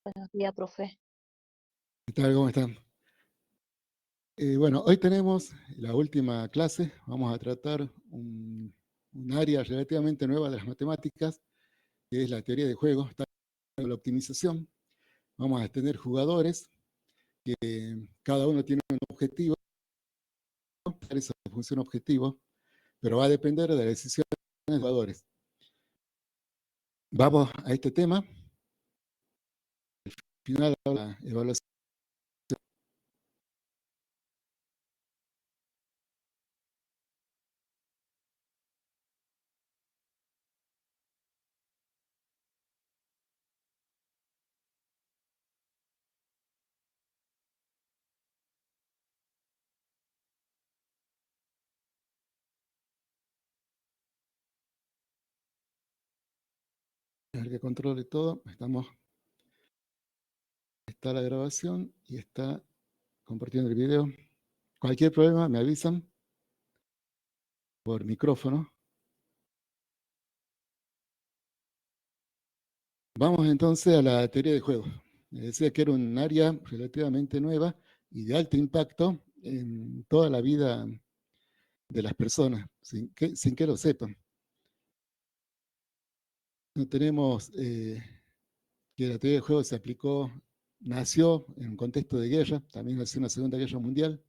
Buenos días, profe. ¿Qué tal? ¿Cómo están? Bueno, hoy tenemos la última clase. Vamos a tratar un área relativamente nueva de las matemáticas, que es la teoría de juegos, la optimización. Vamos a tener jugadores que cada uno tiene un objetivo, esa función objetivo, pero va a depender de la decisión de los jugadores. Vamos a este tema. Al final, la evaluación. El que controle todo. Está la grabación y está compartiendo el video. Cualquier problema me avisan por micrófono. Vamos entonces a la teoría de juegos. Decía que era un área relativamente nueva y de alto impacto en toda la vida de las personas, sin que lo sepan. No tenemos que la teoría de juegos nació en un contexto de guerra, también nació en la Segunda Guerra Mundial,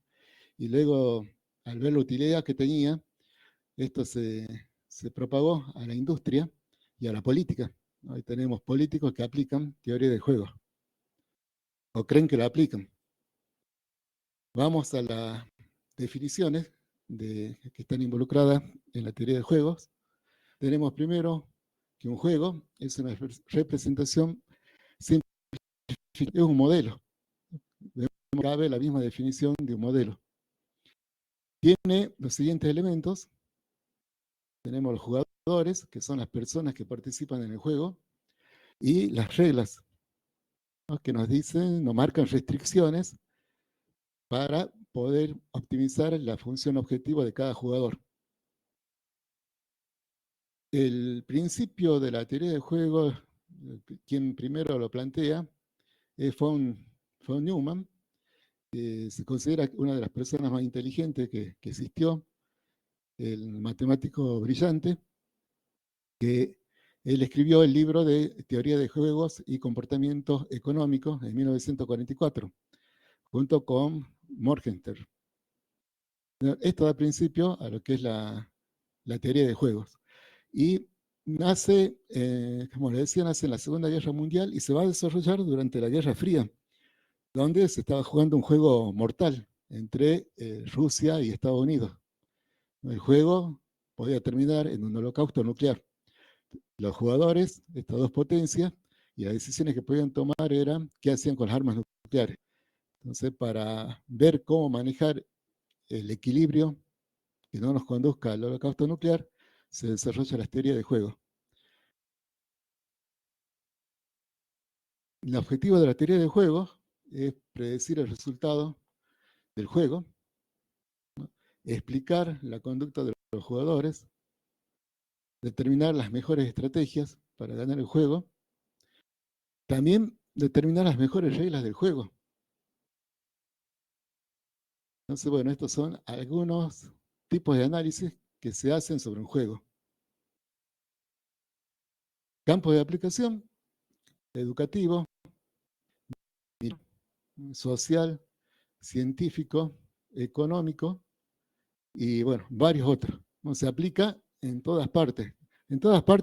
y luego, al ver la utilidad que tenía, esto se propagó a la industria y a la política. Hoy tenemos políticos que aplican teoría de juegos, o creen que la aplican. Vamos a las definiciones que están involucradas en la teoría de juegos. Tenemos primero que un juego es una representación simple, es un modelo. Cabe la misma definición de un modelo. Tiene los siguientes elementos. Tenemos los jugadores, que son las personas que participan en el juego, y las reglas, ¿no? Que nos marcan restricciones para poder optimizar la función objetivo de cada jugador. El principio de la teoría de juegos, quien primero lo plantea, es von Neumann, que se considera una de las personas más inteligentes que existió, el matemático brillante, que él escribió el libro de Teoría de Juegos y Comportamientos Económicos en 1944, junto con Morgenstern. Esto da principio a lo que es la teoría de juegos. Y nace, como les decía, nace en la Segunda Guerra Mundial y se va a desarrollar durante la Guerra Fría, donde se estaba jugando un juego mortal entre Rusia y Estados Unidos. El juego podía terminar en un holocausto nuclear. Los jugadores, estas dos potencias, y las decisiones que podían tomar eran qué hacían con las armas nucleares. Entonces, para ver cómo manejar el equilibrio que no nos conduzca al holocausto nuclear, se desarrolla la teoría de juego. El objetivo de la teoría de juegos es predecir el resultado del juego, ¿no? Explicar la conducta de los jugadores, determinar las mejores estrategias para ganar el juego, también determinar las mejores reglas del juego. Entonces, bueno, estos son algunos tipos de análisis que se hacen sobre un juego. Campo de aplicación: educativo, social, científico, económico y, bueno, varios otros. ¿No? Se aplica en todas partes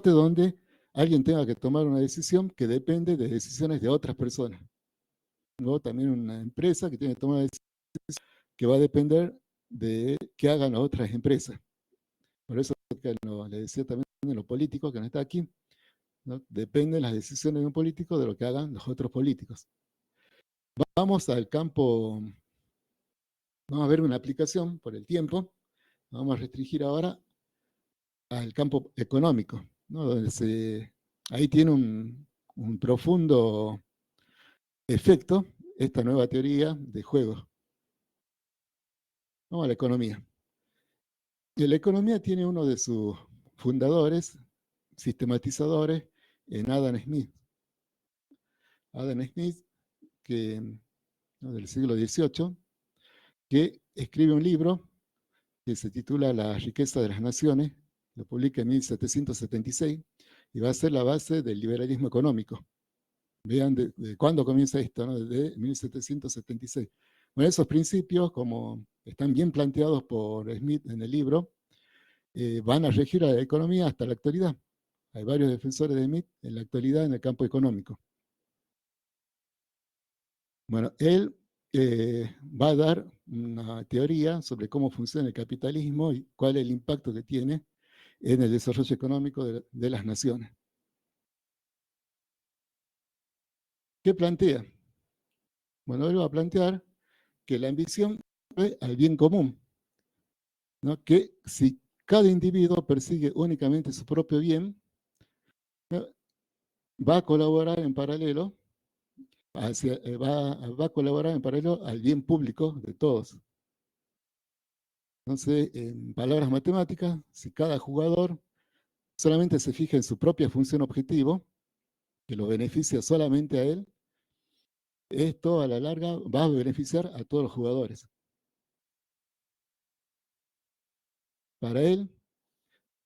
donde alguien tenga que tomar una decisión que depende de decisiones de otras personas. Luego también una empresa que tiene que tomar una decisión que va a depender de qué hagan las otras empresas. Por eso le decía también de los políticos, que no está aquí, ¿no? Dependen las decisiones de un político de lo que hagan los otros políticos. Vamos al campo, vamos a ver una aplicación por el tiempo. Vamos a restringir ahora al campo económico, ¿no? Ahí tiene un profundo efecto esta nueva teoría de juegos. Vamos a la economía. Y la economía tiene uno de sus fundadores, sistematizadores, en Adam Smith. Adam Smith, que, ¿no?, del siglo XVIII, que escribe un libro que se titula La riqueza de las naciones, lo publica en 1776 y va a ser la base del liberalismo económico. Vean de cuándo comienza esto, ¿no? Desde 1776. Bueno, esos principios, como están bien planteados por Smith en el libro, van a regir a la economía hasta la actualidad. Hay varios defensores de Smith en la actualidad en el campo económico. Bueno, él va a dar una teoría sobre cómo funciona el capitalismo y cuál es el impacto que tiene en el desarrollo económico de las naciones. ¿Qué plantea? Bueno, él va a plantear que la ambición es al bien común, ¿no? Que si cada individuo persigue únicamente su propio bien, ¿no?, va a colaborar en paralelo, va a colaborar en paralelo al bien público de todos. Entonces, en palabras matemáticas, si cada jugador solamente se fija en su propia función objetivo, que lo beneficia solamente a él, esto a la larga va a beneficiar a todos los jugadores. Para él,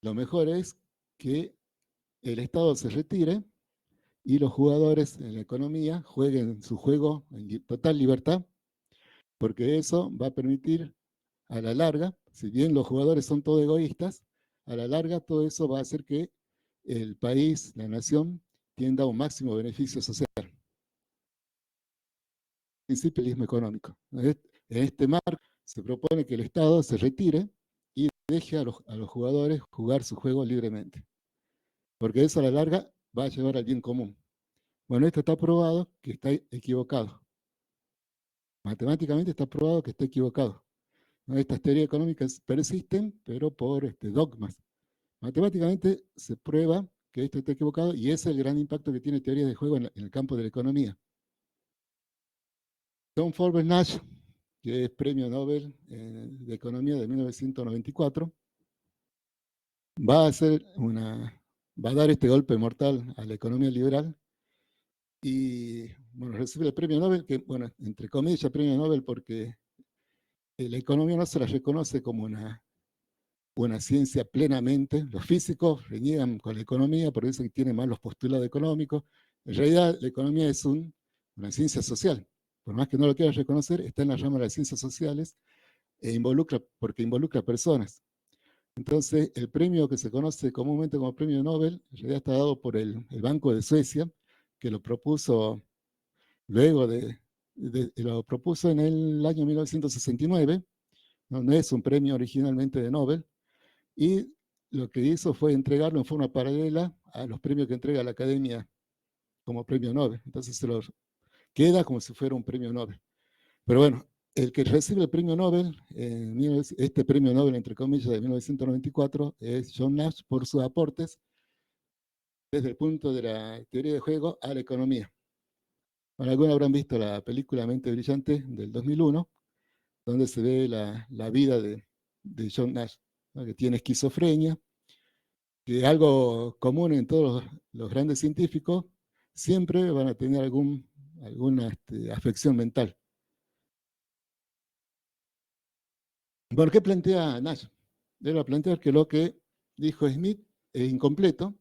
lo mejor es que el Estado se retire y los jugadores en la economía jueguen su juego en total libertad, porque eso va a permitir a la larga, si bien los jugadores son todos egoístas, a la larga todo eso va a hacer que el país, la nación, tienda a un máximo beneficio social. Principialismo económico. En este marco se propone que el Estado se retire y deje a los jugadores jugar su juego libremente, porque eso a la larga va a llevar al bien común. Bueno, esto está probado que está equivocado. Matemáticamente está probado que está equivocado, ¿no? Estas teorías económicas persisten, pero por dogmas. Matemáticamente se prueba que esto está equivocado y ese es el gran impacto que tiene teoría de juego en el campo de la economía. John Forbes Nash, que es premio Nobel de Economía de 1994, va a va a dar este golpe mortal a la economía liberal y, bueno, recibe el premio Nobel, que, bueno, entre comillas, premio Nobel porque la economía no se la reconoce como una ciencia plenamente. Los físicos reniegan con la economía porque dicen que tiene más los postulados económicos. En realidad, la economía es una ciencia social. Por más que no lo quieran reconocer, está en la rama de las ciencias sociales porque involucra personas. Entonces, el premio que se conoce comúnmente como premio Nobel, en realidad está dado por el Banco de Suecia, que lo propuso luego lo propuso en el año 1969, no es un premio originalmente de Nobel, y lo que hizo fue entregarlo en forma paralela a los premios que entrega la Academia como premio Nobel. Entonces se lo queda como si fuera un premio Nobel. Pero bueno, el que recibe el premio Nobel, este premio Nobel entre comillas de 1994, es John Nash por sus aportes desde el punto de la teoría de juego a la economía. Bueno, algunos habrán visto la película Mente Brillante del 2001, donde se ve la vida de John Nash, ¿no?, que tiene esquizofrenia, que es algo común en todos los grandes científicos, siempre van a tener alguna afección mental. Bueno, ¿qué plantea Nash? Él va a plantear que lo que dijo Smith es incompleto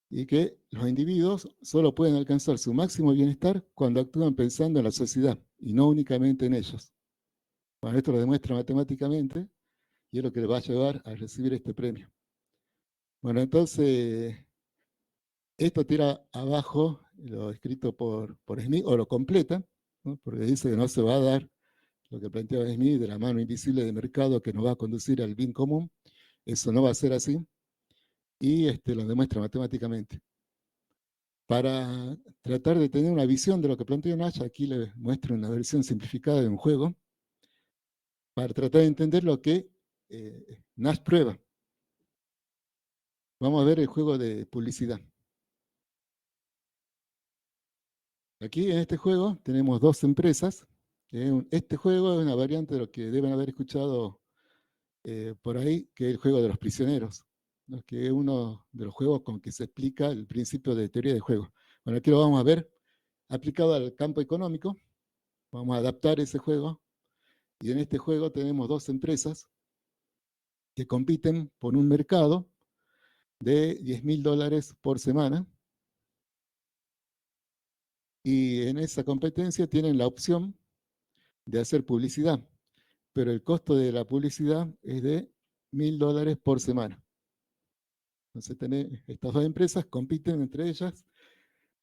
y que los individuos solo pueden alcanzar su máximo bienestar cuando actúan pensando en la sociedad y no únicamente en ellos. Bueno, esto lo demuestra matemáticamente y es lo que le va a llevar a recibir este premio. Bueno, entonces, esto tira abajo lo escrito por Smith, o lo completa, ¿no?, porque dice que no se va a dar lo que planteaba Smith de la mano invisible de mercado que nos va a conducir al bien común. Eso no va a ser así, y lo demuestra matemáticamente. Para tratar de tener una visión de lo que plantea Nash, aquí les muestro una versión simplificada de un juego, para tratar de entender lo que Nash prueba. Vamos a ver el juego de publicidad. Aquí en este juego tenemos dos empresas. Este juego es una variante de lo que deben haber escuchado por ahí, que es el juego de los prisioneros. ¿no? Que es uno de los juegos con que se explica el principio de teoría de juego. Bueno, aquí lo vamos a ver aplicado al campo económico. Vamos a adaptar ese juego. Y en este juego tenemos dos empresas que compiten por un mercado de $10.000 por semana. Y en esa competencia tienen la opción de hacer publicidad, pero el costo de la publicidad es de $1.000 por semana. Entonces, estas dos empresas compiten entre ellas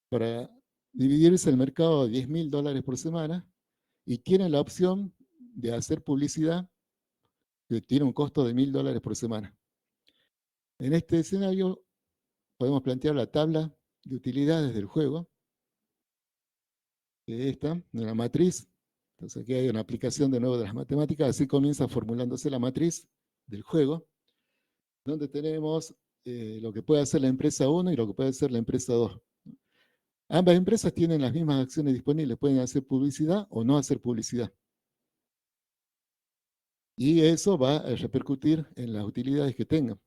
para dividirse el mercado de $10.000 por semana y tienen la opción de hacer publicidad que tiene un costo de $1.000 por semana. En este escenario podemos plantear la tabla de utilidades del juego, que es esta, en la matriz. Entonces aquí hay una aplicación de nuevo de las matemáticas, así comienza formulándose la matriz del juego, donde tenemos lo que puede hacer la empresa 1 y lo que puede hacer la empresa 2. Ambas empresas tienen las mismas acciones disponibles, pueden hacer publicidad o no hacer publicidad. Y eso va a repercutir en las utilidades que tengan.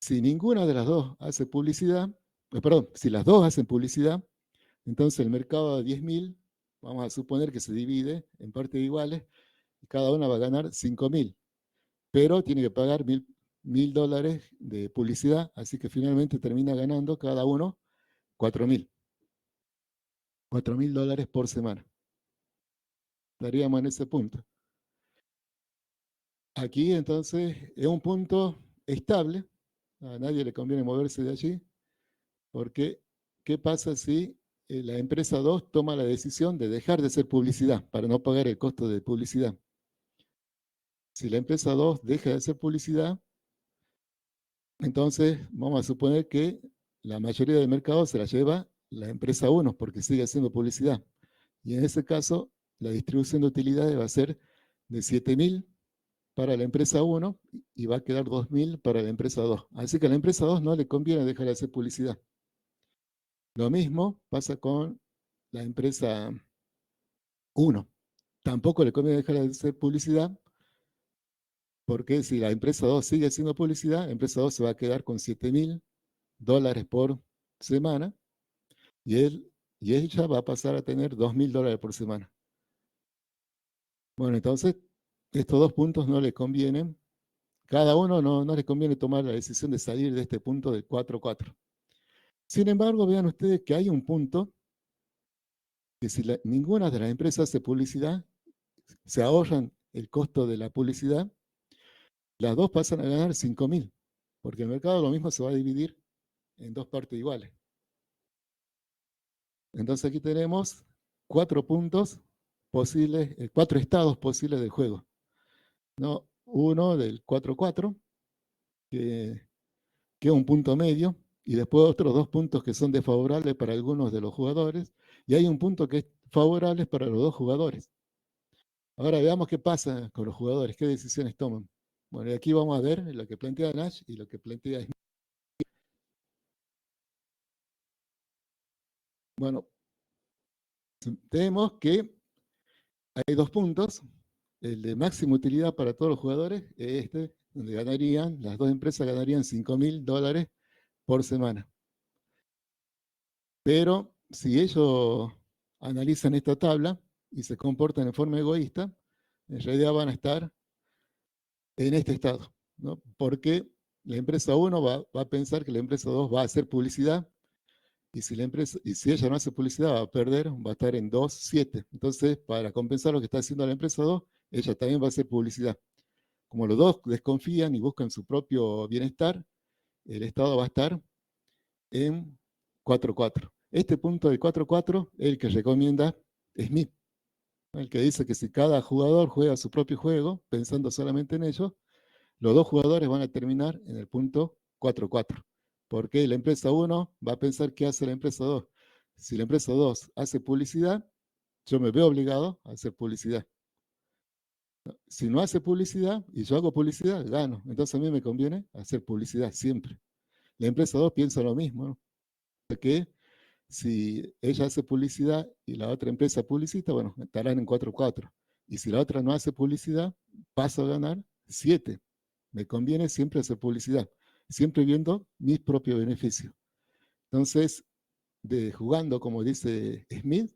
Si ninguna de las dos hace publicidad, perdón, si las dos hacen publicidad, entonces el mercado de 10.000, vamos a suponer que se divide en partes iguales, y cada una va a ganar 5.000, pero tiene que pagar $1.000 de publicidad, así que finalmente termina ganando cada uno 4.000. $4.000 por semana. Estaríamos en ese punto. Aquí entonces es un punto estable, a nadie le conviene moverse de allí, porque ¿qué pasa si la empresa 2 toma la decisión de dejar de hacer publicidad para no pagar el costo de publicidad? Si la empresa 2 deja de hacer publicidad, entonces vamos a suponer que la mayoría del mercado se la lleva la empresa 1 porque sigue haciendo publicidad. Y en ese caso, la distribución de utilidades va a ser de 7.000 para la empresa 1 y va a quedar 2.000 para la empresa 2. Así que a la empresa 2 no le conviene dejar de hacer publicidad. Lo mismo pasa con la empresa 1. Tampoco le conviene dejar de hacer publicidad porque si la empresa 2 sigue haciendo publicidad, la empresa 2 se va a quedar con $7.000 por semana y ella va a pasar a tener $2.000 por semana. Bueno, entonces estos dos puntos no le convienen. Cada uno no le conviene tomar la decisión de salir de este punto del 4-4. Sin embargo, vean ustedes que hay un punto que si ninguna de las empresas hace publicidad, se ahorran el costo de la publicidad, las dos pasan a ganar 5.000, porque el mercado lo mismo se va a dividir en dos partes iguales. Entonces aquí tenemos 4 puntos posibles, 4 estados posibles del juego. ¿No? Uno del 4-4, que es un punto medio, y después otros 2 puntos que son desfavorables para algunos de los jugadores, y hay un punto que es favorable para los dos jugadores. Ahora veamos qué pasa con los jugadores, qué decisiones toman. Bueno, y aquí vamos a ver lo que plantea Nash y lo que plantea Smith. Bueno, tenemos que hay 2 puntos. El de máxima utilidad para todos los jugadores es este, donde las dos empresas ganarían $5.000 por semana. Pero si ellos analizan esta tabla y se comportan en forma egoísta, en realidad van a estar en este estado, ¿no? Porque la empresa 1 va a pensar que la empresa 2 va a hacer publicidad y si ella no hace publicidad va a perder, va a estar en 2-7. Entonces, para compensar lo que está haciendo la empresa 2, ella también va a hacer publicidad. Como los dos desconfían y buscan su propio bienestar, el estado va a estar en 4-4. Este punto del 4-4 es el que recomienda Smith, el que dice que si cada jugador juega su propio juego, pensando solamente en ello, los dos jugadores van a terminar en el punto 4-4. Porque la empresa 1 va a pensar qué hace la empresa 2. Si la empresa 2 hace publicidad, yo me veo obligado a hacer publicidad. Si no hace publicidad y yo hago publicidad, gano. Entonces a mí me conviene hacer publicidad siempre. La empresa 2 piensa lo mismo, ¿no? Que si ella hace publicidad y la otra empresa publicita, bueno, estarán en 4-4. Y si la otra no hace publicidad, paso a ganar 7. me conviene siempre hacer publicidad, siempre viendo mis propios beneficios. Entonces, jugando, como dice Smith,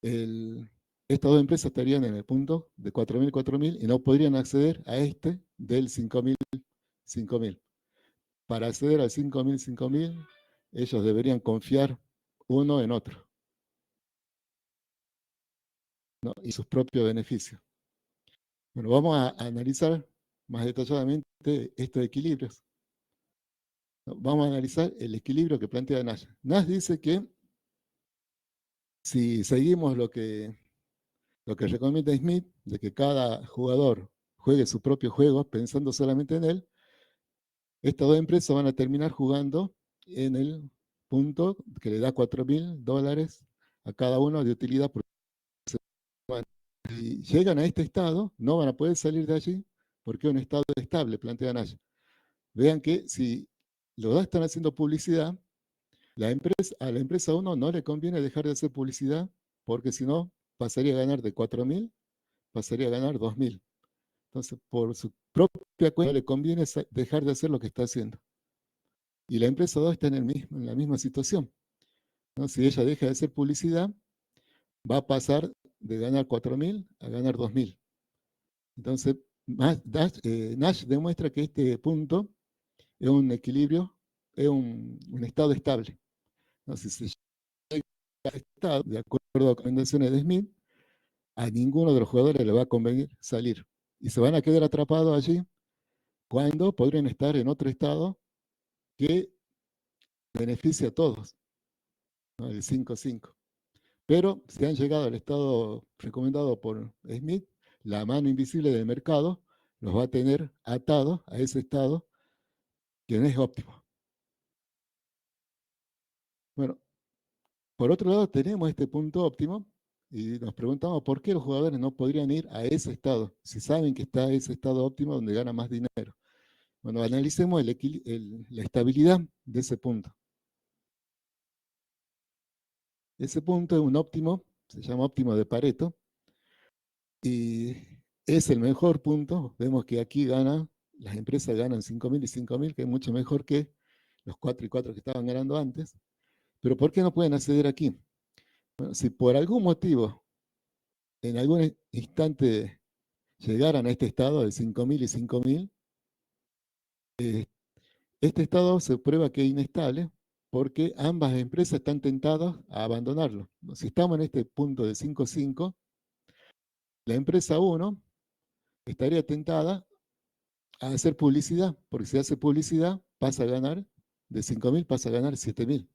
estas dos empresas estarían en el punto de 4.000 y no podrían acceder a este del 5.000. Para acceder al 5.000, ellos deberían confiar uno en otro, ¿no? Y sus propios beneficios. Bueno, vamos a analizar más detalladamente estos equilibrios. Vamos a analizar el equilibrio que plantea Nash. Nash dice que si seguimos lo que recomienda Smith, de que cada jugador juegue su propio juego pensando solamente en él, estas dos empresas van a terminar jugando en el punto que le da $4.000 a cada uno de utilidad por semana. Si llegan a este estado, no van a poder salir de allí porque es un estado estable, plantea Nash. Vean que si los dos están haciendo publicidad, a la empresa 1 no le conviene dejar de hacer publicidad porque si no pasaría a ganar de 4.000, pasaría a ganar 2.000. Entonces, por su propia cuenta, no le conviene dejar de hacer lo que está haciendo. Y la empresa 2 está en la misma situación, ¿no? Si ella deja de hacer publicidad, va a pasar de ganar 4.000 a ganar 2.000. Entonces, Nash demuestra que este punto es un equilibrio, es un estado estable, ¿no? Si se llega a este estado, de acuerdo a las recomendaciones de Smith, a ninguno de los jugadores le va a convenir salir. Y se van a quedar atrapados allí cuando podrían estar en otro estado que beneficia a todos, ¿no? El 5-5. Pero si han llegado al estado recomendado por Smith, la mano invisible del mercado los va a tener atados a ese estado que no es óptimo. Bueno, por otro lado tenemos este punto óptimo y nos preguntamos por qué los jugadores no podrían ir a ese estado, si saben que está ese estado óptimo donde gana más dinero. Bueno, analicemos la estabilidad de ese punto. Ese punto es un óptimo, se llama óptimo de Pareto, y es el mejor punto. Vemos que aquí las empresas ganan 5.000 y 5.000, que es mucho mejor que los 4 y 4 que estaban ganando antes. Pero ¿por qué no pueden acceder aquí? Bueno, si por algún motivo, en algún instante, llegaran a este estado de 5.000 y 5.000, este estado se prueba que es inestable porque ambas empresas están tentadas a abandonarlo. Si estamos en este punto de 5.5, la empresa 1 estaría tentada a hacer publicidad, porque si hace publicidad pasa a ganar, de 5.000 pasa a ganar 7.000.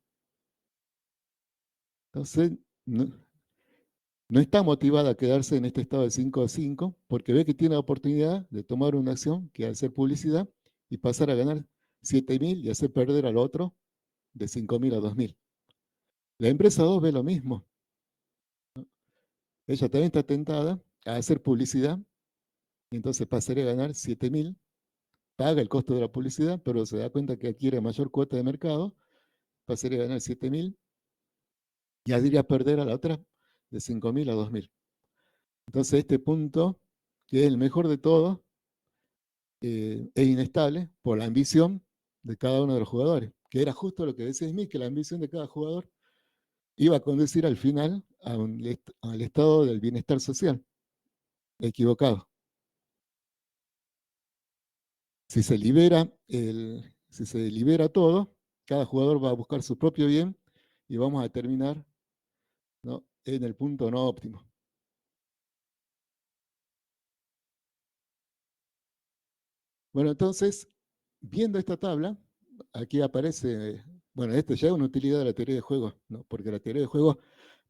Entonces, no está motivada a quedarse en este estado de 5-5 porque ve que tiene la oportunidad de tomar una acción que es hacer publicidad y pasar a ganar 7.000 y hacer perder al otro de 5.000 a 2.000. La empresa 2 ve lo mismo. Ella también está tentada a hacer publicidad y entonces pasaría a ganar 7.000, paga el costo de la publicidad, pero se da cuenta que adquiere mayor cuota de mercado, pasaría a ganar 7.000 y habría perder a la otra de 5.000 a 2.000. Entonces este punto, que es el mejor de todos, es inestable por la ambición de cada uno de los jugadores, que era justo lo que decía Smith, que la ambición de cada jugador iba a conducir al final al estado del bienestar social. Equivocado. Si se libera, si se libera todo, cada jugador va a buscar su propio bien y vamos a terminar, ¿no?, en el punto no óptimo. Bueno, entonces, viendo esta tabla, aquí aparece, bueno, esto ya es una utilidad de la teoría de juegos, ¿no?, porque la teoría de juegos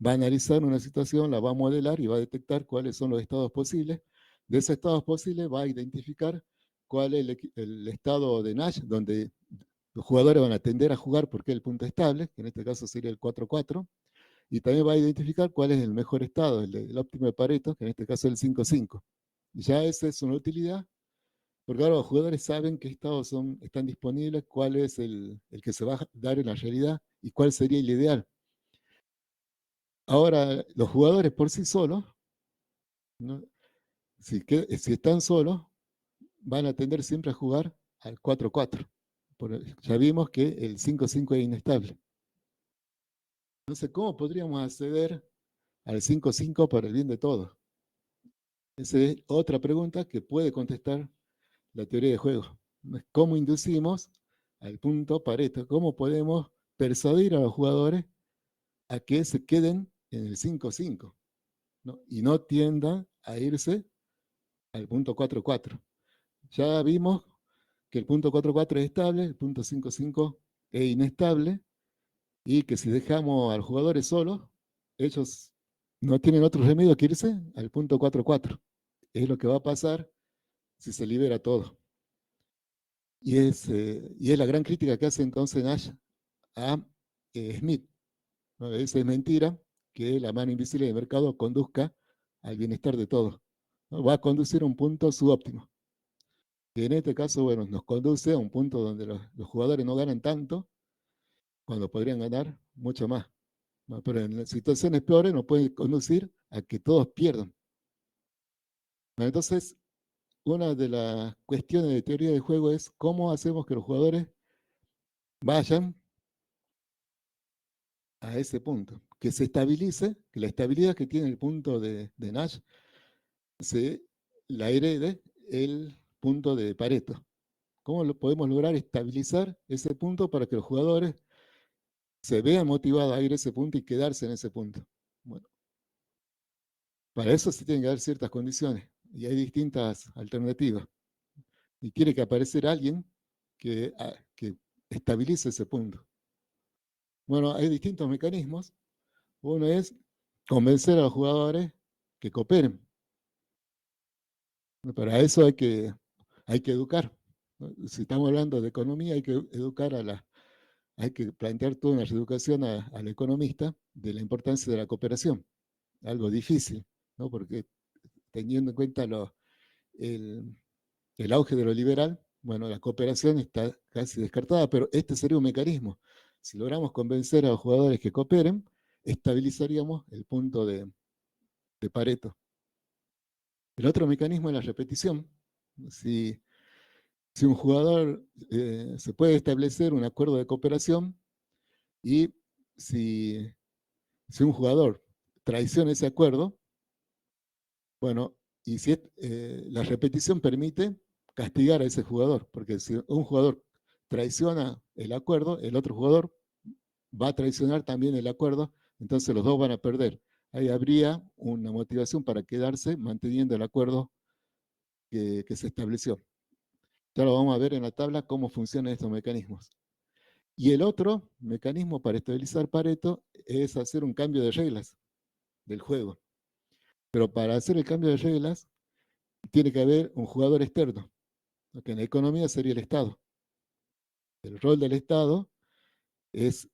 va a analizar una situación, la va a modelar y va a detectar cuáles son los estados posibles. De esos estados posibles va a identificar cuál es el estado de Nash, donde los jugadores van a tender a jugar porque es el punto estable, que en este caso sería el 4-4, y también va a identificar cuál es el mejor estado, el óptimo de Pareto, que en este caso es el 5-5. Ya esa es una utilidad, porque ahora los jugadores saben qué estados están disponibles, cuál es el que se va a dar en la realidad y cuál sería el ideal. Ahora, los jugadores por sí solos, ¿no?, si están solos, van a tender siempre a jugar al 4-4. Ya vimos que el 5-5 es inestable. Entonces, ¿cómo podríamos acceder al 5-5 para el bien de todos? Esa es otra pregunta que puede contestar la teoría de juego. ¿Cómo inducimos al punto Pareto? ¿Cómo podemos persuadir a los jugadores a que se queden en el 5-5, ¿no? Y no tiendan a irse al punto 4-4? Ya vimos que el punto 4-4 es estable, el punto 5-5 es inestable, y que si dejamos a los jugadores solos, ellos no tienen otro remedio que irse al punto 4-4. Es lo que va a pasar si se libera todo. Y es la gran crítica que hace entonces Nash a Smith, ¿no? Es mentira que la mano invisible del mercado conduzca al bienestar de todos, ¿no? Va a conducir a un punto subóptimo. Que en este caso, bueno, nos conduce a un punto donde los jugadores no ganan tanto cuando podrían ganar mucho más, ¿no? Pero en situaciones peores nos puede conducir a que todos pierdan. Bueno, entonces, una de las cuestiones de teoría de juego es cómo hacemos que los jugadores vayan a ese punto, que se estabilice, que la estabilidad que tiene el punto de Nash se la herede el punto de Pareto. ¿Cómo lo podemos lograr estabilizar ese punto para que los jugadores se vean motivados a ir a ese punto y quedarse en ese punto? Bueno, para eso se tienen que dar ciertas condiciones y hay distintas alternativas. Y tiene que aparecer alguien que estabilice ese punto. Bueno, hay distintos mecanismos. Uno es convencer a los jugadores que cooperen. Para eso hay que educar, ¿no? Si estamos hablando de economía, hay que educar hay que plantear toda una reeducación al economista de la importancia de la cooperación. Algo difícil, ¿no? Porque teniendo en cuenta el, el auge de lo liberal, bueno, la cooperación está casi descartada, pero este sería un mecanismo. Si logramos convencer a los jugadores que cooperen, estabilizaríamos el punto de Pareto. El otro mecanismo es la repetición. Si, si un jugador se puede establecer un acuerdo de cooperación y si, si un jugador traiciona ese acuerdo, bueno, y si la repetición permite castigar a ese jugador, porque si un jugador traiciona el acuerdo, el otro jugador va a traicionar también el acuerdo, entonces los dos van a perder. Ahí habría una motivación para quedarse manteniendo el acuerdo que se estableció. Ya lo vamos a ver en la tabla cómo funcionan estos mecanismos. Y el otro mecanismo para estabilizar Pareto es hacer un cambio de reglas del juego. Pero para hacer el cambio de reglas tiene que haber un jugador externo, que en la economía sería el Estado. El rol del Estado es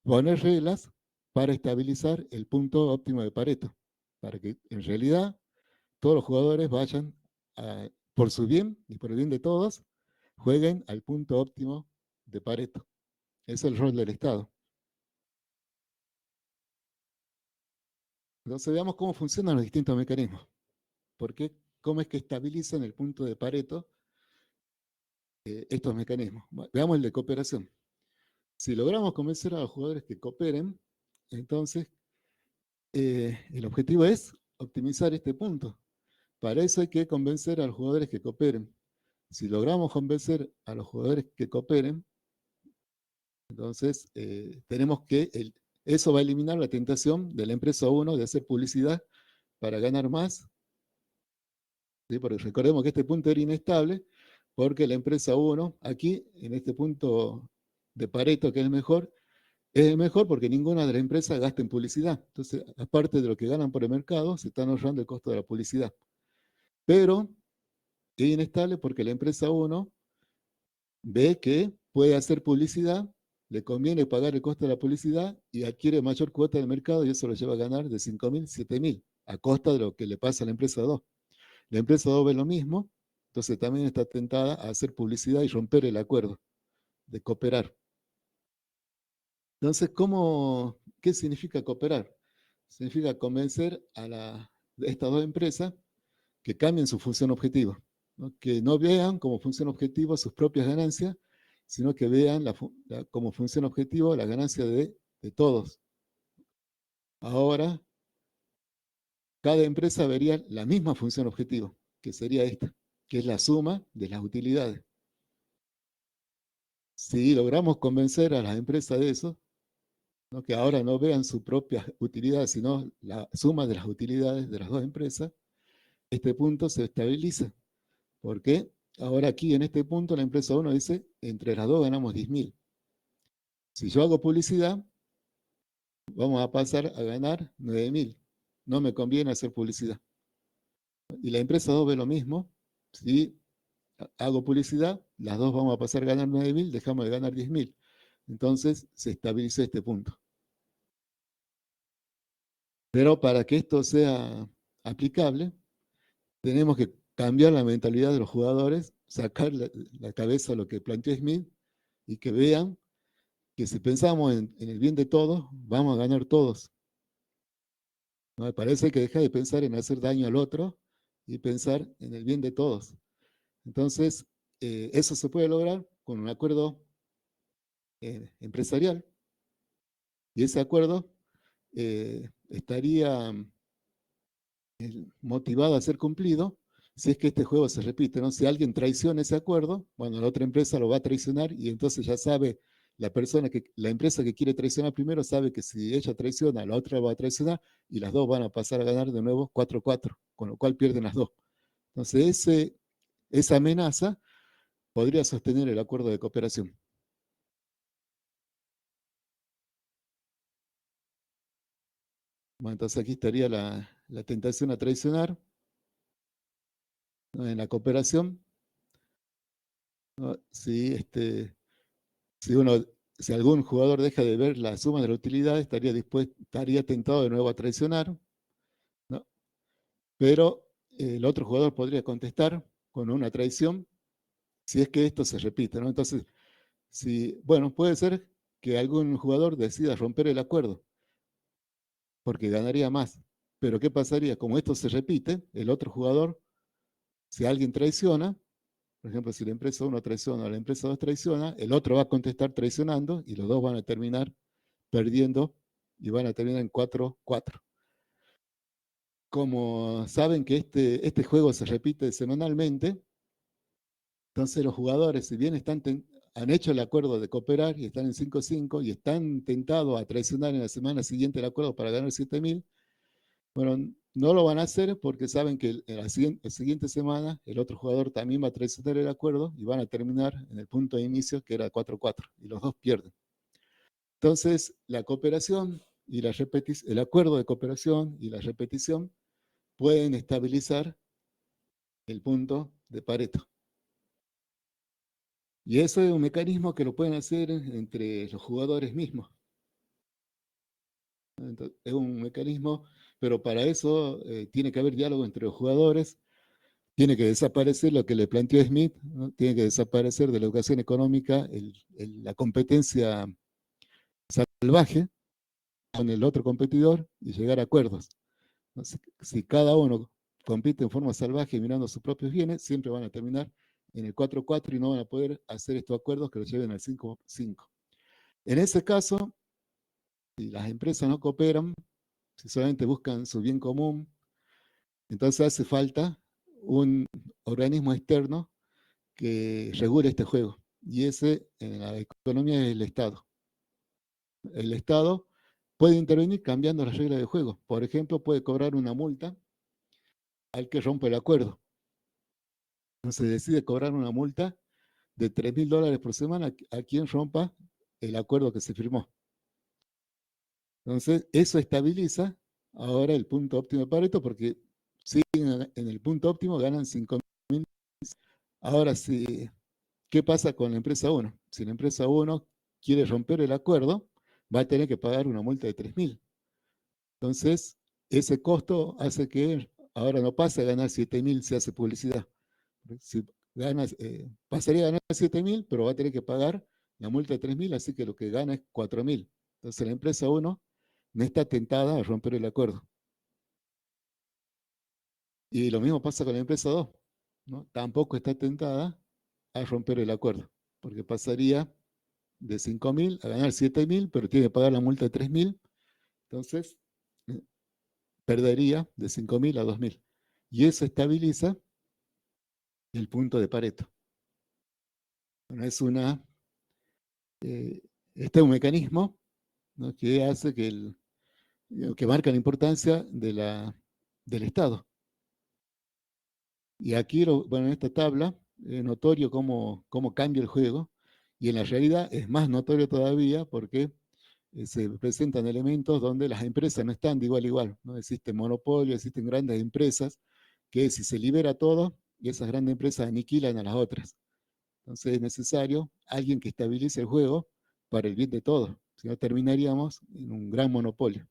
poner reglas para estabilizar el punto óptimo de Pareto, para que en realidad todos los jugadores vayan por su bien y por el bien de todos, jueguen al punto óptimo de Pareto. Es el rol del Estado. Entonces veamos cómo funcionan los distintos mecanismos. Porque cómo es que estabilizan el punto de Pareto estos mecanismos. Veamos el de cooperación. Si logramos convencer a los jugadores que cooperen, entonces el objetivo es optimizar este punto. Para eso hay que convencer a los jugadores que cooperen. Si logramos convencer a los jugadores que cooperen, entonces tenemos que eso va a eliminar la tentación de la empresa 1 de hacer publicidad para ganar más, ¿sí? Porque recordemos que este punto era inestable porque la empresa 1 aquí, en este punto de Pareto, que es el mejor porque ninguna de las empresas gasta en publicidad. Entonces, aparte de lo que ganan por el mercado, se están ahorrando el costo de la publicidad. Pero es inestable porque la empresa 1 ve que puede hacer publicidad, le conviene pagar el costo de la publicidad y adquiere mayor cuota del mercado y eso lo lleva a ganar de 5.000, 7.000, a costa de lo que le pasa a la empresa 2. La empresa 2 ve lo mismo, entonces también está tentada a hacer publicidad y romper el acuerdo de cooperar. Entonces, ¿qué significa cooperar? Significa convencer a estas dos empresas que cambien su función objetivo. ¿no? Que no vean como función objetivo sus propias ganancias, sino que vean como función objetivo la ganancia de todos. Ahora, cada empresa vería la misma función objetivo, que sería esta, que es la suma de las utilidades. Si logramos convencer a las empresas de eso, ¿no? Que ahora no vean su propia utilidad, sino la suma de las utilidades de las dos empresas, este punto se estabiliza. Porque ahora aquí en este punto la empresa 1 dice, entre las dos ganamos 10.000. Si yo hago publicidad, vamos a pasar a ganar 9.000. No me conviene hacer publicidad. Y la empresa 2 ve lo mismo. Si hago publicidad, las dos vamos a pasar a ganar 9.000, dejamos de ganar 10.000. Entonces se estabilizó este punto. Pero para que esto sea aplicable, tenemos que cambiar la mentalidad de los jugadores, sacar la cabeza a lo que planteó Smith y que vean que si pensamos en el bien de todos, vamos a ganar todos. ¿No? Me parece que deja de pensar en hacer daño al otro y pensar en el bien de todos. Entonces, eso se puede lograr con un acuerdo empresarial y ese acuerdo estaría motivado a ser cumplido si es que este juego se repite, ¿no? Si alguien traiciona ese acuerdo, bueno, la otra empresa lo va a traicionar y entonces ya sabe la empresa que quiere traicionar primero sabe que si ella traiciona, la otra va a traicionar y las dos van a pasar a ganar de nuevo 4-4, con lo cual pierden las dos. Entonces, esa amenaza podría sostener el acuerdo de cooperación. Bueno, entonces aquí estaría la tentación a traicionar, ¿no? En la cooperación, ¿no? Si uno, si algún jugador deja de ver la suma de la utilidad, estaría tentado de nuevo a traicionar, ¿no? Pero el otro jugador podría contestar con una traición si es que esto se repite, ¿no? Entonces, bueno, puede ser que algún jugador decida romper el acuerdo porque ganaría más. Pero ¿qué pasaría? Como esto se repite, el otro jugador, si alguien traiciona, por ejemplo, si la empresa 1 traiciona o la empresa 2 traiciona, el otro va a contestar traicionando y los dos van a terminar perdiendo y van a terminar en 4-4. Como saben que este juego se repite semanalmente, entonces los jugadores, si bien han hecho el acuerdo de cooperar y están en 5-5 y están tentados a traicionar en la semana siguiente el acuerdo para ganar 7.000, bueno, no lo van a hacer porque saben que en la siguiente semana el otro jugador también va a traicionar el acuerdo y van a terminar en el punto de inicio que era 4-4 y los dos pierden. Entonces, la cooperación y el acuerdo de cooperación y la repetición pueden estabilizar el punto de Pareto. Y eso es un mecanismo que lo pueden hacer entre los jugadores mismos. Entonces, es un mecanismo, pero para eso tiene que haber diálogo entre los jugadores, tiene que desaparecer lo que le planteó Smith, ¿no? Tiene que desaparecer de la educación económica la competencia salvaje con el otro competidor y llegar a acuerdos. ¿No? Si cada uno compite en forma salvaje mirando sus propios bienes, siempre van a terminar en el 4-4 y no van a poder hacer estos acuerdos que los lleven al 5-5. En ese caso, si las empresas no cooperan, si solamente buscan su bien común, entonces hace falta un organismo externo que regule este juego. Y ese en la economía es el Estado. El Estado puede intervenir cambiando las reglas de juego. Por ejemplo, puede cobrar una multa al que rompe el acuerdo. Entonces decide cobrar una multa de $3.000 por semana a quien rompa el acuerdo que se firmó. Entonces, eso estabiliza ahora el punto óptimo de Pareto porque siguen en el punto óptimo, ganan 5.000. Ahora, ¿qué pasa con la empresa 1? Si la empresa 1 quiere romper el acuerdo, va a tener que pagar una multa de 3.000. Entonces, ese costo hace que ahora no pase a ganar 7.000 si hace publicidad. Si pasaría a ganar 7.000, pero va a tener que pagar la multa de 3.000, así que lo que gana es 4.000. Entonces la empresa 1 no está tentada a romper el acuerdo. Y lo mismo pasa con la empresa 2. ¿no? Tampoco está tentada a romper el acuerdo, porque pasaría de 5.000 a ganar 7.000, pero tiene que pagar la multa de 3.000, entonces perdería de 5.000 a 2.000. Y eso estabiliza el punto de Pareto. Bueno, este es un mecanismo, ¿no?, que hace que marca la importancia del Estado. Y aquí, bueno, en esta tabla es notorio cómo cambia el juego, y en la realidad es más notorio todavía porque se presentan elementos donde las empresas no están de igual a igual, ¿no? Existen monopolios, existen grandes empresas que si se libera todo, y esas grandes empresas aniquilan a las otras. Entonces es necesario alguien que estabilice el juego para el bien de todos, si no terminaríamos en un gran monopolio.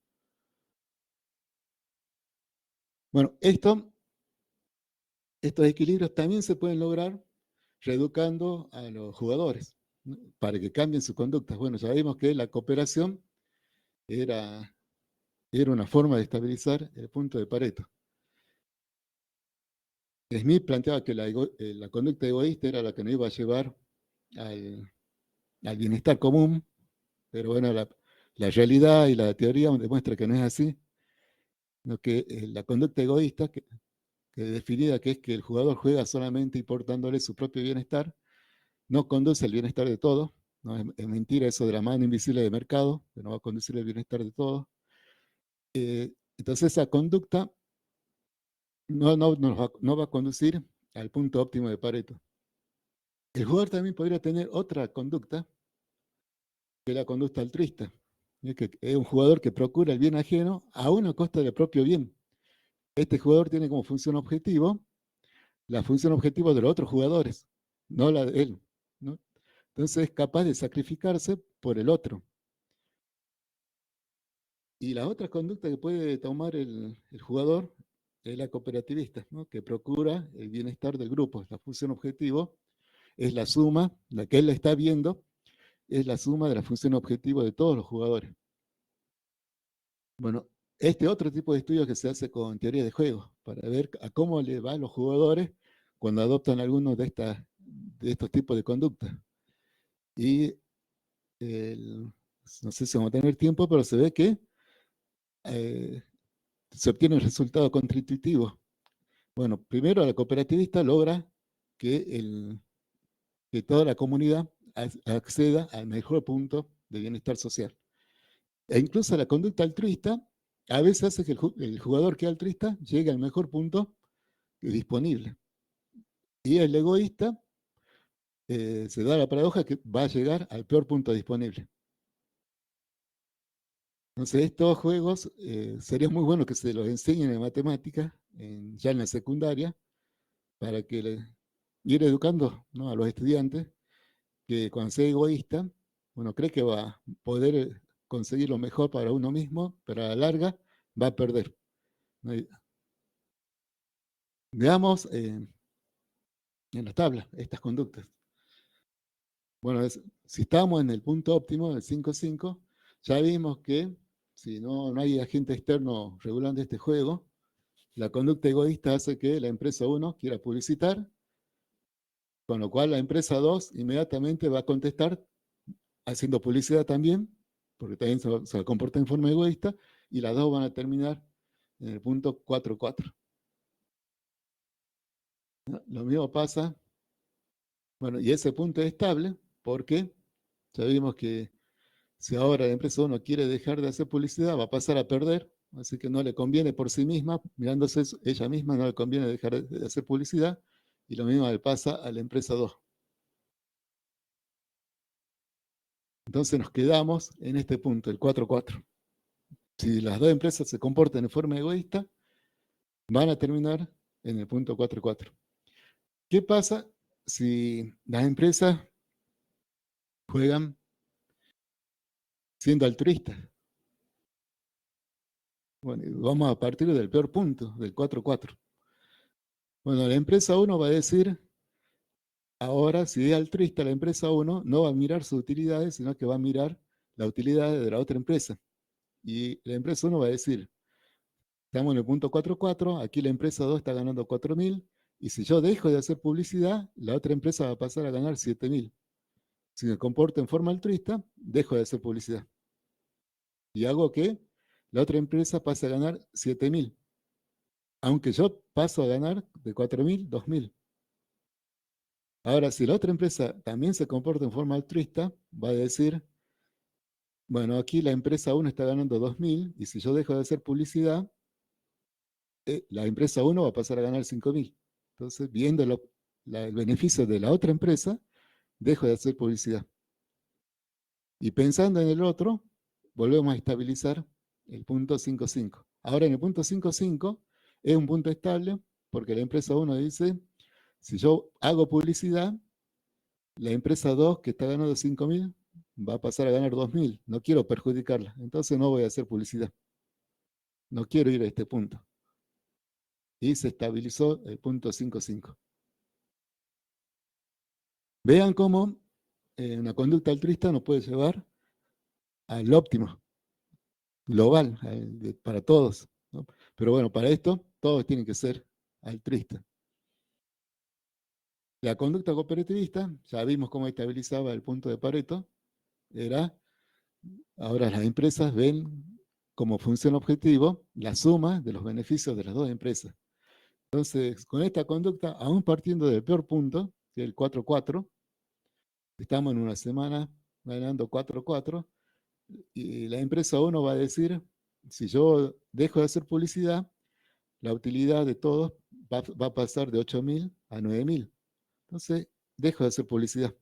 Bueno, estos equilibrios también se pueden lograr reeducando a los jugadores, ¿no?, para que cambien su conducta. Bueno, ya vimos que la cooperación era, era una forma de estabilizar el punto de Pareto. Smith planteaba que la conducta egoísta era la que nos iba a llevar al, al bienestar común, pero bueno, la realidad y la teoría demuestra que no es así, sino que la conducta egoísta, que definida que es que el jugador juega solamente importándole su propio bienestar, no conduce al bienestar de todos, ¿no? Es mentira eso de la mano invisible de mercado, que no va a conducir al bienestar de todos. Entonces esa conducta no va a conducir al punto óptimo de Pareto. El jugador también podría tener otra conducta, que es la conducta altruista, que es un jugador que procura el bien ajeno aún a costa del propio bien. Este jugador tiene como función objetivo la función objetivo de los otros jugadores, no la de él, ¿no? Entonces es capaz de sacrificarse por el otro. Y la otra conducta que puede tomar el jugador es la cooperativista, ¿no?, que procura el bienestar del grupo. La función objetivo es la suma, la que él está viendo, es la suma de la función objetivo de todos los jugadores. Bueno, este otro tipo de estudio que se hace con teoría de juegos, para ver a cómo le va a los jugadores cuando adoptan algunos de estos tipos de conductas. Y no sé si vamos a tener tiempo, pero se ve que eh, se obtiene un resultado contraintuitivo. Bueno, primero la cooperativista logra que toda la comunidad acceda al mejor punto de bienestar social. E incluso la conducta altruista a veces hace que el jugador que es altruista llegue al mejor punto disponible. Y el egoísta se da la paradoja que va a llegar al peor punto disponible. Entonces, estos juegos sería muy bueno que se los enseñen en matemáticas, ya en la secundaria, para que ir educando, ¿no?, a los estudiantes que cuando sea egoísta, uno cree que va a poder conseguir lo mejor para uno mismo, pero a la larga va a perder, ¿no? Veamos en la tabla estas conductas. Bueno, si estamos en el punto óptimo del 5,5, ya vimos que si no hay agente externo regulando este juego, la conducta egoísta hace que la empresa 1 quiera publicitar, con lo cual la empresa 2 inmediatamente va a contestar haciendo publicidad también, porque también se comporta en forma egoísta, y las dos van a terminar en el punto 4,4. ¿No? Lo mismo pasa, bueno, y ese punto es estable porque ya vimos que si ahora la empresa 1 quiere dejar de hacer publicidad, va a pasar a perder, así que no le conviene por sí misma, mirándose ella misma, no le conviene dejar de hacer publicidad, y lo mismo le pasa a la empresa 2. Entonces nos quedamos en este punto, el 4,4. Si las dos empresas se comportan de forma egoísta, van a terminar en el punto 4,4. ¿Qué pasa si las empresas juegan siendo altruistas? Bueno, vamos a partir del peor punto, del 4,4. Bueno, la empresa 1 va a decir, ahora si es altruista la empresa 1, no va a mirar sus utilidades, sino que va a mirar la utilidad de la otra empresa. Y la empresa 1 va a decir, estamos en el punto 4,4, aquí la empresa 2 está ganando 4.000, Y si yo dejo de hacer publicidad, la otra empresa va a pasar a ganar 7.000. Si me comporto en forma altruista, dejo de hacer publicidad. Y hago que la otra empresa pase a ganar 7.000. Aunque yo paso a ganar de 4.000, 2.000. Ahora, si la otra empresa también se comporta en forma altruista, va a decir, bueno, aquí la empresa 1 está ganando 2.000 y si yo dejo de hacer publicidad, la empresa 1 va a pasar a ganar 5.000. Entonces, viendo el beneficio de la otra empresa, dejo de hacer publicidad. Y pensando en el otro, volvemos a estabilizar el punto 5.5. Ahora en el punto 5.5 es un punto estable porque la empresa 1 dice, si yo hago publicidad, la empresa 2 que está ganando 5.000 va a pasar a ganar 2.000. No quiero perjudicarla, entonces no voy a hacer publicidad. No quiero ir a este punto. Y se estabilizó el punto 5.5. Vean cómo una conducta altruista nos puede llevar al óptimo global, para todos, ¿no? Pero bueno, para esto todos tienen que ser altruistas. La conducta cooperativista, ya vimos cómo estabilizaba el punto de Pareto, ahora las empresas ven como función objetivo la suma de los beneficios de las dos empresas. Entonces, con esta conducta, aún partiendo del peor punto, que es el 4-4, estamos en una semana ganando 4-4, y la empresa 1 va a decir, si yo dejo de hacer publicidad, la utilidad de todos va a pasar de 8.000 a 9.000. Entonces, dejo de hacer publicidad.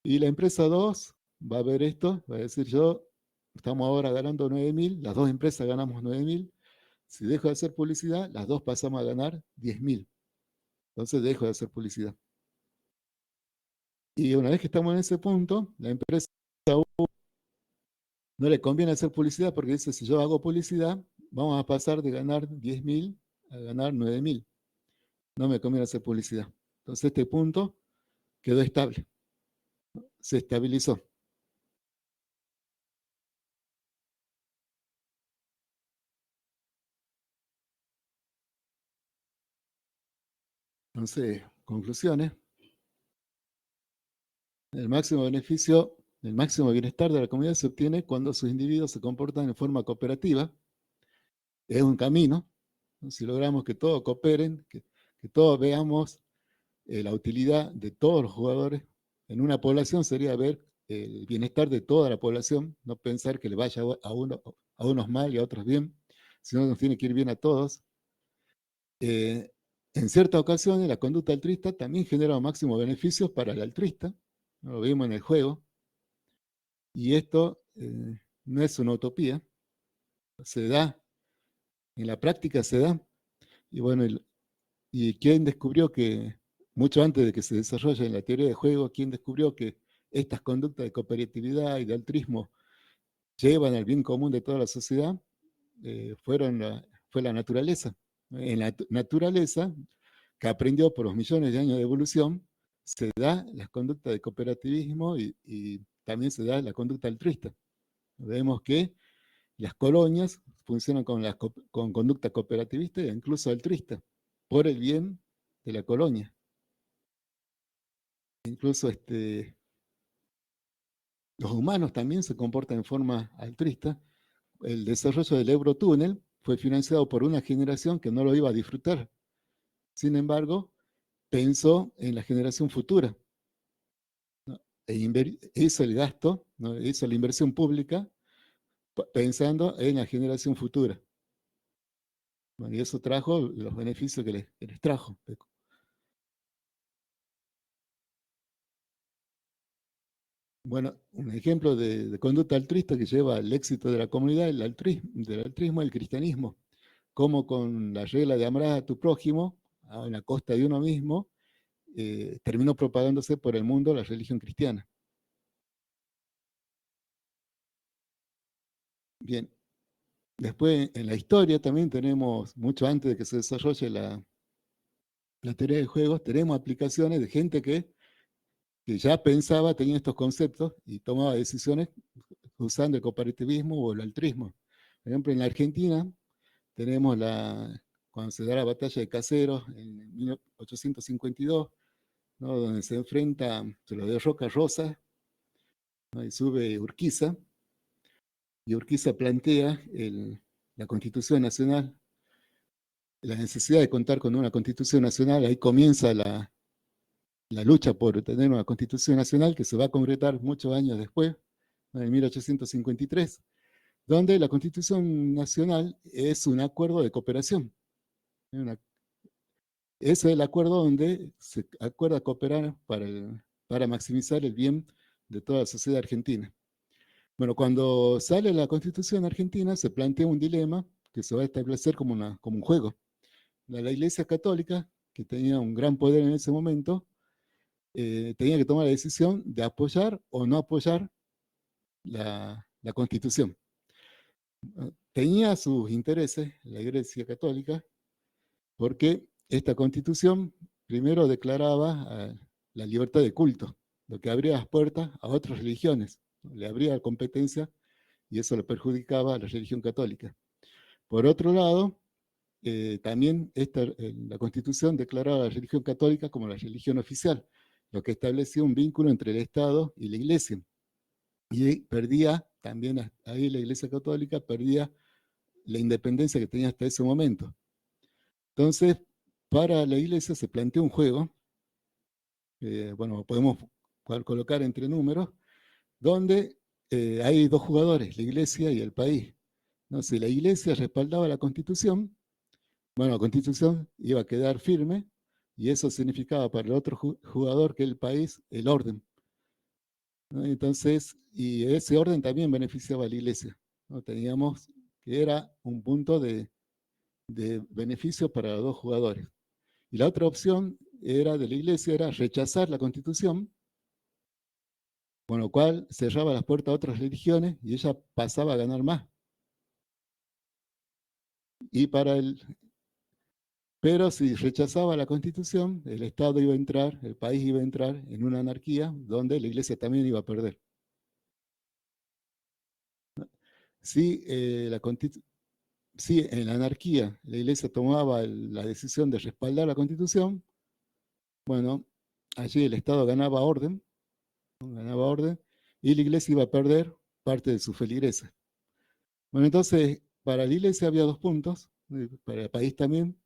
Y la empresa 2 va a ver esto, va a decir, estamos ahora ganando 9.000, las dos empresas ganamos 9.000. Si dejo de hacer publicidad, las dos pasamos a ganar 10.000. Entonces, dejo de hacer publicidad. Y una vez que estamos en ese punto, la empresa no le conviene hacer publicidad porque dice, si yo hago publicidad, vamos a pasar de ganar 10.000 a ganar 9.000. No me conviene hacer publicidad. Entonces este punto quedó estable, se estabilizó. Entonces, conclusiones. El máximo beneficio, el máximo bienestar de la comunidad se obtiene cuando sus individuos se comportan en forma cooperativa. Es un camino. Si logramos que todos cooperen, que todos veamos la utilidad de todos los jugadores en una población sería ver el bienestar de toda la población, no pensar que le vaya a unos mal y a otros bien, sino que nos tiene que ir bien a todos. En ciertas ocasiones la conducta altruista también genera máximos beneficios para el altruista, lo vimos en el juego, y esto no es una utopía, se da, en la práctica se da, y bueno, ¿y quién descubrió que, mucho antes de que se desarrolle en la teoría de juego, quién descubrió que estas conductas de cooperatividad y de altruismo llevan al bien común de toda la sociedad? Fue la naturaleza. En la naturaleza, que aprendió por los millones de años de evolución, se da la conducta de cooperativismo y también se da la conducta altruista. Vemos que las colonias funcionan con conducta cooperativista e incluso altruista, por el bien de la colonia. Incluso los humanos también se comportan en forma altruista. El desarrollo del Eurotúnel fue financiado por una generación que no lo iba a disfrutar. Sin embargo, pensó en la generación futura, ¿no? Hizo el gasto, ¿no? Hizo la inversión pública pensando en la generación futura. Bueno, y eso trajo los beneficios que les trajo. Bueno, un ejemplo de conducta altruista que lleva al éxito de la comunidad, del altruismo, el cristianismo, como con la regla de amar a tu prójimo a la costa de uno mismo, terminó propagándose por el mundo la religión cristiana. Bien, después en la historia también tenemos, mucho antes de que se desarrolle la teoría de juegos, tenemos aplicaciones de gente que ya pensaba, tenía estos conceptos y tomaba decisiones usando el cooperativismo o el altruismo. Por ejemplo, en la Argentina tenemos cuando se da la batalla de Caseros en 1852, ¿no? Donde se enfrenta, se lo derroca Rosas, ¿no? Y sube Urquiza, y Urquiza plantea la Constitución Nacional, la necesidad de contar con una Constitución Nacional. Ahí comienza la lucha por tener una Constitución Nacional que se va a concretar muchos años después, ¿no? En 1853, donde la Constitución Nacional es un acuerdo de cooperación. Ese es el acuerdo donde se acuerda cooperar para maximizar el bien de toda la sociedad argentina. Bueno, cuando sale la Constitución argentina se plantea un dilema que se va a establecer como un juego. La Iglesia Católica, que tenía un gran poder en ese momento, tenía que tomar la decisión de apoyar o no apoyar la Constitución. Tenía sus intereses la Iglesia Católica porque esta Constitución primero declaraba la libertad de culto, lo que abría las puertas a otras religiones, ¿no? Le abría competencia y eso le perjudicaba a la religión católica. Por otro lado, también la Constitución declaraba a la religión católica como la religión oficial, lo que establecía un vínculo entre el Estado y la Iglesia. Y perdía también, ahí la Iglesia Católica perdía la independencia que tenía hasta ese momento. Entonces, para la Iglesia se planteó un juego, bueno, podemos colocar entre números, donde hay dos jugadores, la Iglesia y el país. ¿No? Si la Iglesia respaldaba la Constitución, bueno, la Constitución iba a quedar firme y eso significaba para el otro jugador que el país, el orden, ¿no? Entonces, y ese orden también beneficiaba a la Iglesia, ¿no? Teníamos que era un punto de beneficio para los dos jugadores. Y la otra opción era de la Iglesia era rechazar la Constitución, con lo cual cerraba las puertas a otras religiones y ella pasaba a ganar más. Y pero si rechazaba la Constitución, el Estado iba a entrar, el país iba a entrar en una anarquía donde la Iglesia también iba a perder. Si, si en la anarquía la Iglesia tomaba la decisión de respaldar la Constitución, bueno, allí el Estado ganaba orden, ¿no? Ganaba orden, y la Iglesia iba a perder parte de su feligreses. Bueno, entonces, para la Iglesia había dos puntos, para el país también.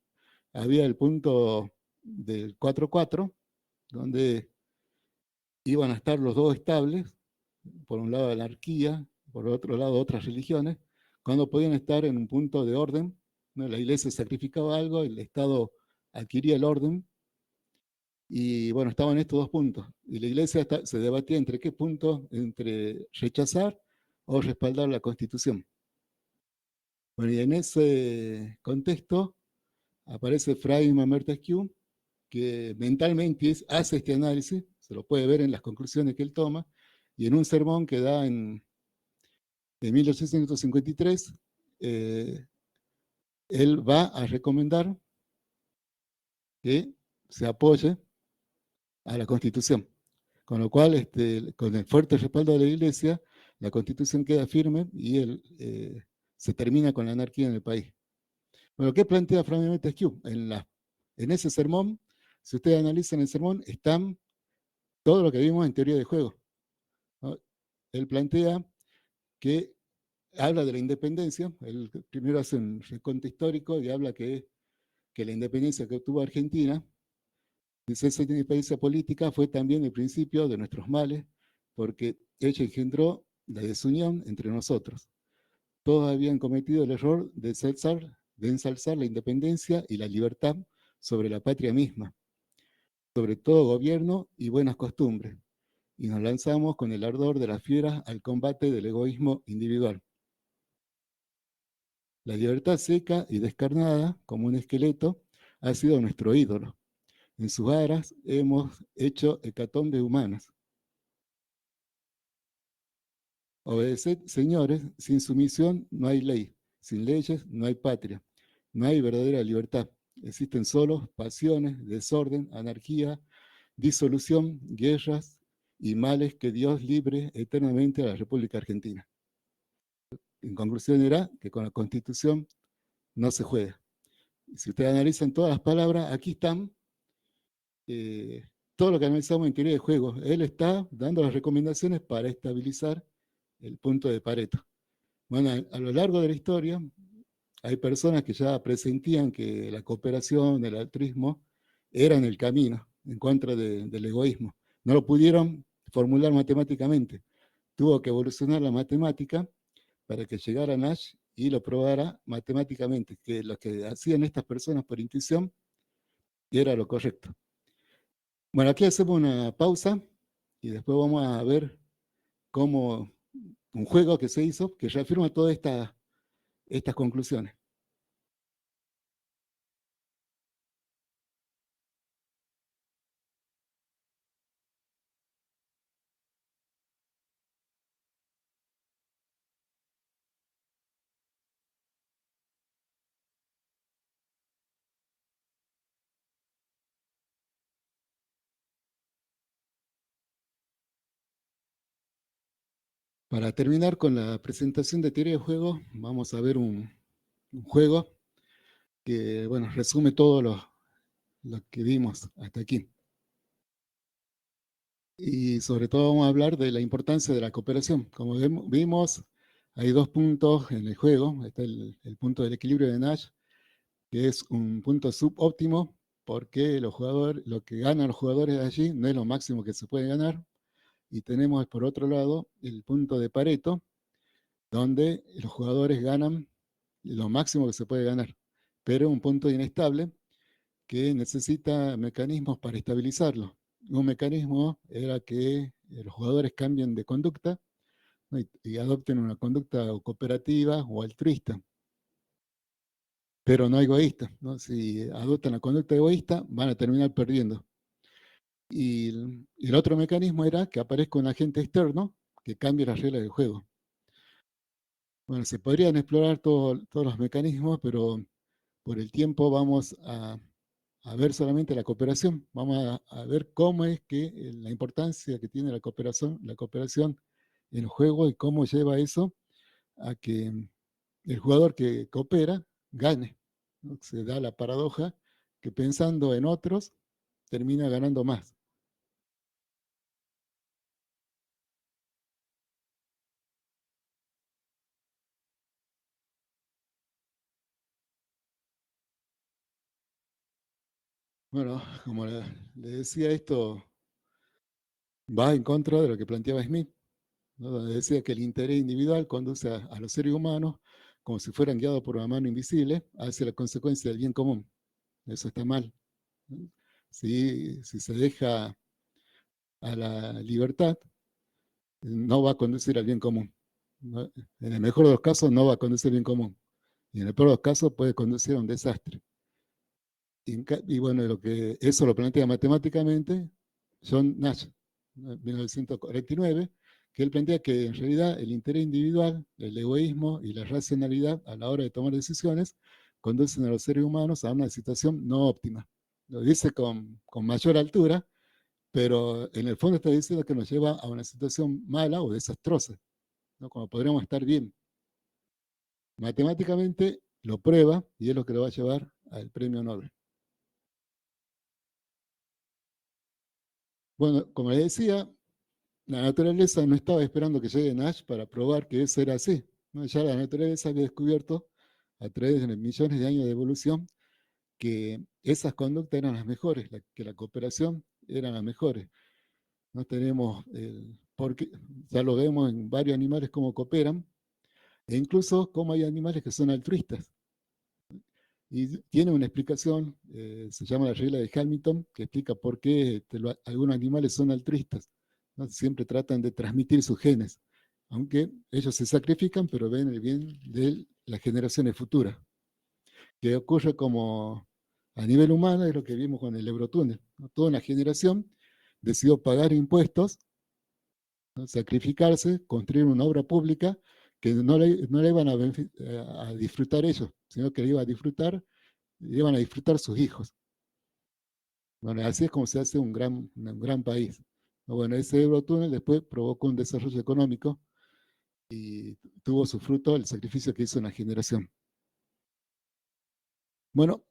Había el punto del 4-4, donde iban a estar los dos estables, por un lado la anarquía, por otro lado otras religiones, cuando podían estar en un punto de orden, ¿no? La Iglesia sacrificaba algo, el Estado adquiría el orden, y bueno, estaban estos dos puntos. Y la Iglesia se debatía entre qué punto, entre rechazar o respaldar la Constitución. Bueno, y en ese contexto aparece Fray Montesquieu, que mentalmente hace este análisis, se lo puede ver en las conclusiones que él toma, y en un sermón que da en 1853, él va a recomendar que se apoye a la Constitución. Con lo cual, con el fuerte respaldo de la Iglesia, la Constitución queda firme y se termina con la anarquía en el país. Bueno, ¿qué plantea Fray Montesquieu? En ese sermón, si ustedes analizan el sermón, están todo lo que vimos en teoría de juego, ¿no? Él plantea que habla de la independencia, él primero hace un recuento histórico y habla que la independencia que obtuvo Argentina, dice, esa independencia política fue también el principio de nuestros males, porque ella engendró la desunión entre nosotros. Todos habían cometido el error de ensalzar la independencia y la libertad sobre la patria misma, sobre todo gobierno y buenas costumbres, y nos lanzamos con el ardor de las fieras al combate del egoísmo individual. La libertad seca y descarnada, como un esqueleto, ha sido nuestro ídolo. En sus aras hemos hecho hecatombes humanas. Obedeced, señores, sin sumisión no hay ley, sin leyes no hay patria, no hay verdadera libertad. Existen solo pasiones, desorden, anarquía, disolución, guerras y males que Dios libre eternamente a la República Argentina. En conclusión era que con la Constitución no se juega. Si ustedes analizan todas las palabras, aquí están eh, todo lo que analizamos en teoría de juegos. Él está dando las recomendaciones para estabilizar el punto de Pareto. Bueno, a lo largo de la historia, hay personas que ya presentían que la cooperación, el altruismo, eran el camino en contra del egoísmo. No lo pudieron formular matemáticamente. Tuvo que evolucionar la matemática para que llegara Nash y lo probara matemáticamente, que lo que hacían estas personas por intuición era lo correcto. Bueno, aquí hacemos una pausa y después vamos a ver cómo un juego que se hizo que reafirma todas estas conclusiones. Para terminar con la presentación de teoría de juego, vamos a ver un juego que, bueno, resume todo lo que vimos hasta aquí. Y sobre todo vamos a hablar de la importancia de la cooperación. Como vimos, hay dos puntos en el juego. Está el punto del equilibrio de Nash, que es un punto subóptimo, porque lo que ganan los jugadores de allí no es lo máximo que se puede ganar. Y tenemos por otro lado el punto de Pareto, donde los jugadores ganan lo máximo que se puede ganar, pero un punto inestable que necesita mecanismos para estabilizarlo. Un mecanismo era que los jugadores cambien de conducta, ¿no? Y adopten una conducta cooperativa o altruista, pero no egoísta, ¿no? Si adoptan la conducta egoísta, van a terminar perdiendo. Y el otro mecanismo era que aparezca un agente externo que cambie las reglas del juego. Bueno, se podrían explorar todos los mecanismos, pero por el tiempo vamos a ver solamente la cooperación. Vamos a ver cómo es que la importancia que tiene la cooperación en el juego y cómo lleva eso a que el jugador que coopera gane, ¿no? Se da la paradoja que pensando en otros termina ganando más. Bueno, como le decía, esto va en contra de lo que planteaba Smith, ¿no? Donde decía que el interés individual conduce a los seres humanos como si fueran guiados por una mano invisible hacia la consecuencia del bien común. Eso está mal. Si se deja a la libertad, no va a conducir al bien común, ¿no? En el mejor de los casos no va a conducir al bien común. Y en el peor de los casos puede conducir a un desastre. Y bueno, eso lo plantea matemáticamente John Nash, en 1949, que él plantea que en realidad el interés individual, el egoísmo y la racionalidad a la hora de tomar decisiones conducen a los seres humanos a una situación no óptima. Lo dice con mayor altura, pero en el fondo está diciendo que nos lleva a una situación mala o desastrosa, ¿no? Como podríamos estar bien. Matemáticamente lo prueba y es lo que lo va a llevar al premio Nobel. Bueno, como les decía, la naturaleza no estaba esperando que llegue Nash para probar que eso era así, ¿no? Ya la naturaleza había descubierto a través de millones de años de evolución que esas conductas eran las mejores, que la cooperación eran las mejores. No tenemos, porque ya lo vemos en varios animales cómo cooperan, e incluso cómo hay animales que son altruistas. Y tiene una explicación, se llama la regla de Hamilton, que explica por qué algunos animales son altruistas, ¿no? Siempre tratan de transmitir sus genes, aunque ellos se sacrifican, pero ven el bien de las generaciones futuras. Que ocurre como a nivel humano, es lo que vimos con el Eurotúnel, ¿no? Toda una generación decidió pagar impuestos, ¿no? Sacrificarse, construir una obra pública que no le iban a disfrutar ellos, sino que le iban a disfrutar sus hijos. Bueno, así es como se hace un gran país. Bueno, ese Eurotúnel después provocó un desarrollo económico y tuvo su fruto el sacrificio que hizo una generación. Bueno,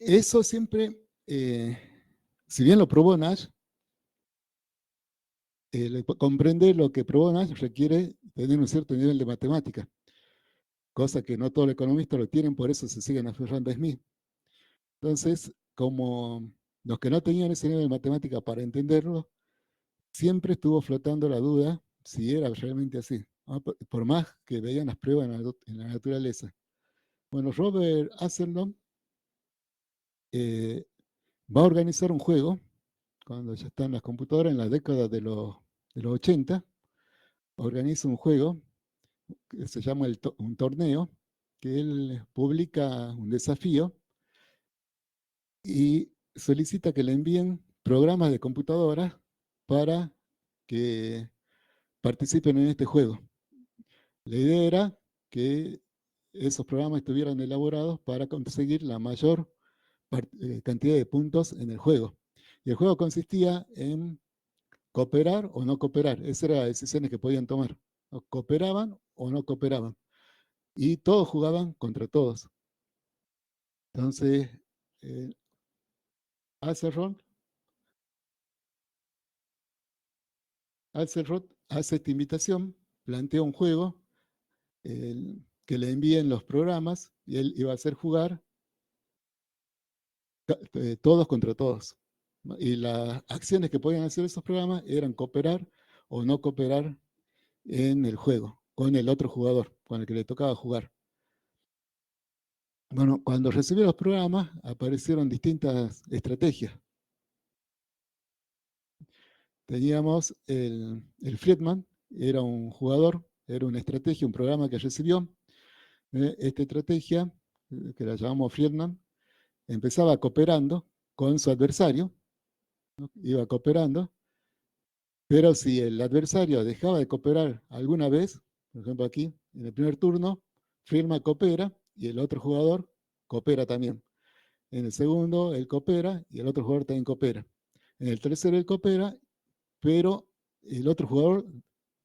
Eso siempre, si bien lo probó Nash, comprender lo que probó Nash requiere tener un cierto nivel de matemática, cosa que no todos los economistas lo tienen, por eso se siguen aferrando a Smith. Entonces, como los que no tenían ese nivel de matemática para entenderlo, siempre estuvo flotando la duda si era realmente así, ¿no? Por más que veían las pruebas en la naturaleza. Bueno, Robert Asselon eh, va a organizar un juego cuando ya están las computadoras en la década de los 80, organiza un juego que se llama un torneo, que él publica un desafío y solicita que le envíen programas de computadoras para que participen en este juego. La idea era que esos programas estuvieran elaborados para conseguir la mayor cantidad de puntos en el juego. Y el juego consistía en cooperar o no cooperar. Esas eran las decisiones que podían tomar. ¿No? Cooperaban o no cooperaban. Y todos jugaban contra todos. Entonces, eh, Axelrod hace esta invitación, plantea un juego que le envíen los programas y él iba a hacer jugar todos contra todos. ¿No? Y las acciones que podían hacer esos programas eran cooperar o no cooperar en el juego con el otro jugador, con el que le tocaba jugar. Bueno, cuando recibí los programas aparecieron distintas estrategias. Teníamos el Friedman, era un jugador, era una estrategia, un programa que recibió. Esta estrategia, que la llamamos Friedman, empezaba cooperando con su adversario, ¿no? Iba cooperando, pero si el adversario dejaba de cooperar alguna vez, por ejemplo aquí, en el primer turno, Friedman coopera y el otro jugador coopera también. En el segundo, él coopera y el otro jugador también coopera. En el tercero, él coopera, pero el otro jugador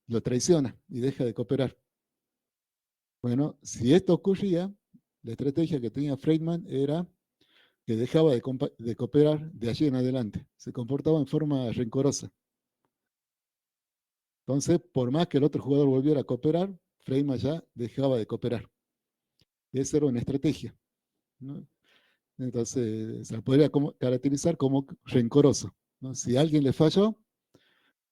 lo traiciona y deja de cooperar. Bueno, si esto ocurría, la estrategia que tenía Friedman era que dejaba de cooperar de allí en adelante. Se comportaba en forma rencorosa. Entonces, por más que el otro jugador volviera a cooperar, Friedman ya dejaba de cooperar. Esa era una estrategia, ¿no? Entonces, se la podría caracterizar como rencoroso, ¿no? Si alguien le falló,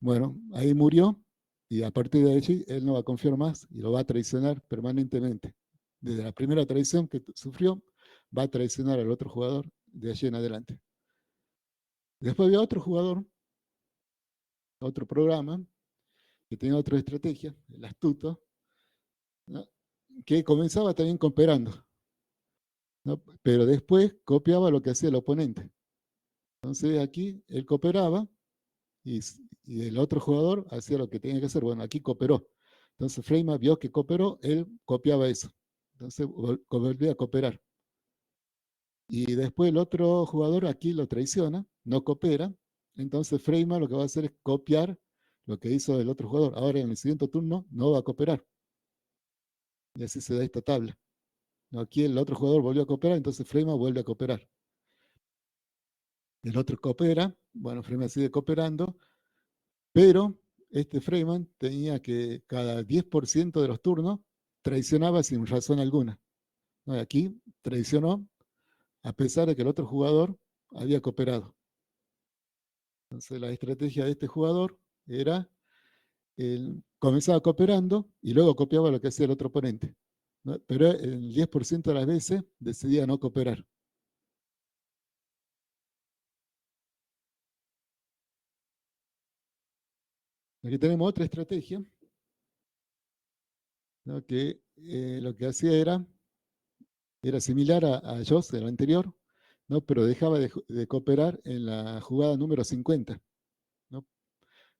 bueno, ahí murió y a partir de allí él no va a confiar más y lo va a traicionar permanentemente. Desde la primera traición que sufrió, va a traicionar al otro jugador de allí en adelante. Después había otro jugador, otro programa, que tenía otra estrategia, el astuto, ¿no? Que comenzaba también cooperando, ¿no? Pero después copiaba lo que hacía el oponente. Entonces aquí él cooperaba y, y el otro jugador hacía lo que tenía que hacer. Bueno, aquí cooperó. Entonces Freima vio que cooperó, él copiaba eso. Entonces volvía a cooperar. Y después el otro jugador aquí lo traiciona, no coopera. Entonces Freima lo que va a hacer es copiar lo que hizo el otro jugador. Ahora en el siguiente turno no va a cooperar. Y así se da esta tabla. Aquí el otro jugador volvió a cooperar, entonces Freima vuelve a cooperar. El otro coopera, bueno, Freima sigue cooperando, pero este Freeman tenía que cada 10% de los turnos traicionaba sin razón alguna. ¿No? Aquí traicionó a pesar de que el otro jugador había cooperado. Entonces la estrategia de este jugador era, él comenzaba cooperando y luego copiaba lo que hacía el otro oponente. ¿No? Pero el 10% de las veces decidía no cooperar. Aquí tenemos otra estrategia, ¿no? Que lo que hacía era similar a Joss, el anterior, ¿no? Pero dejaba de cooperar en la jugada número 50, ¿no?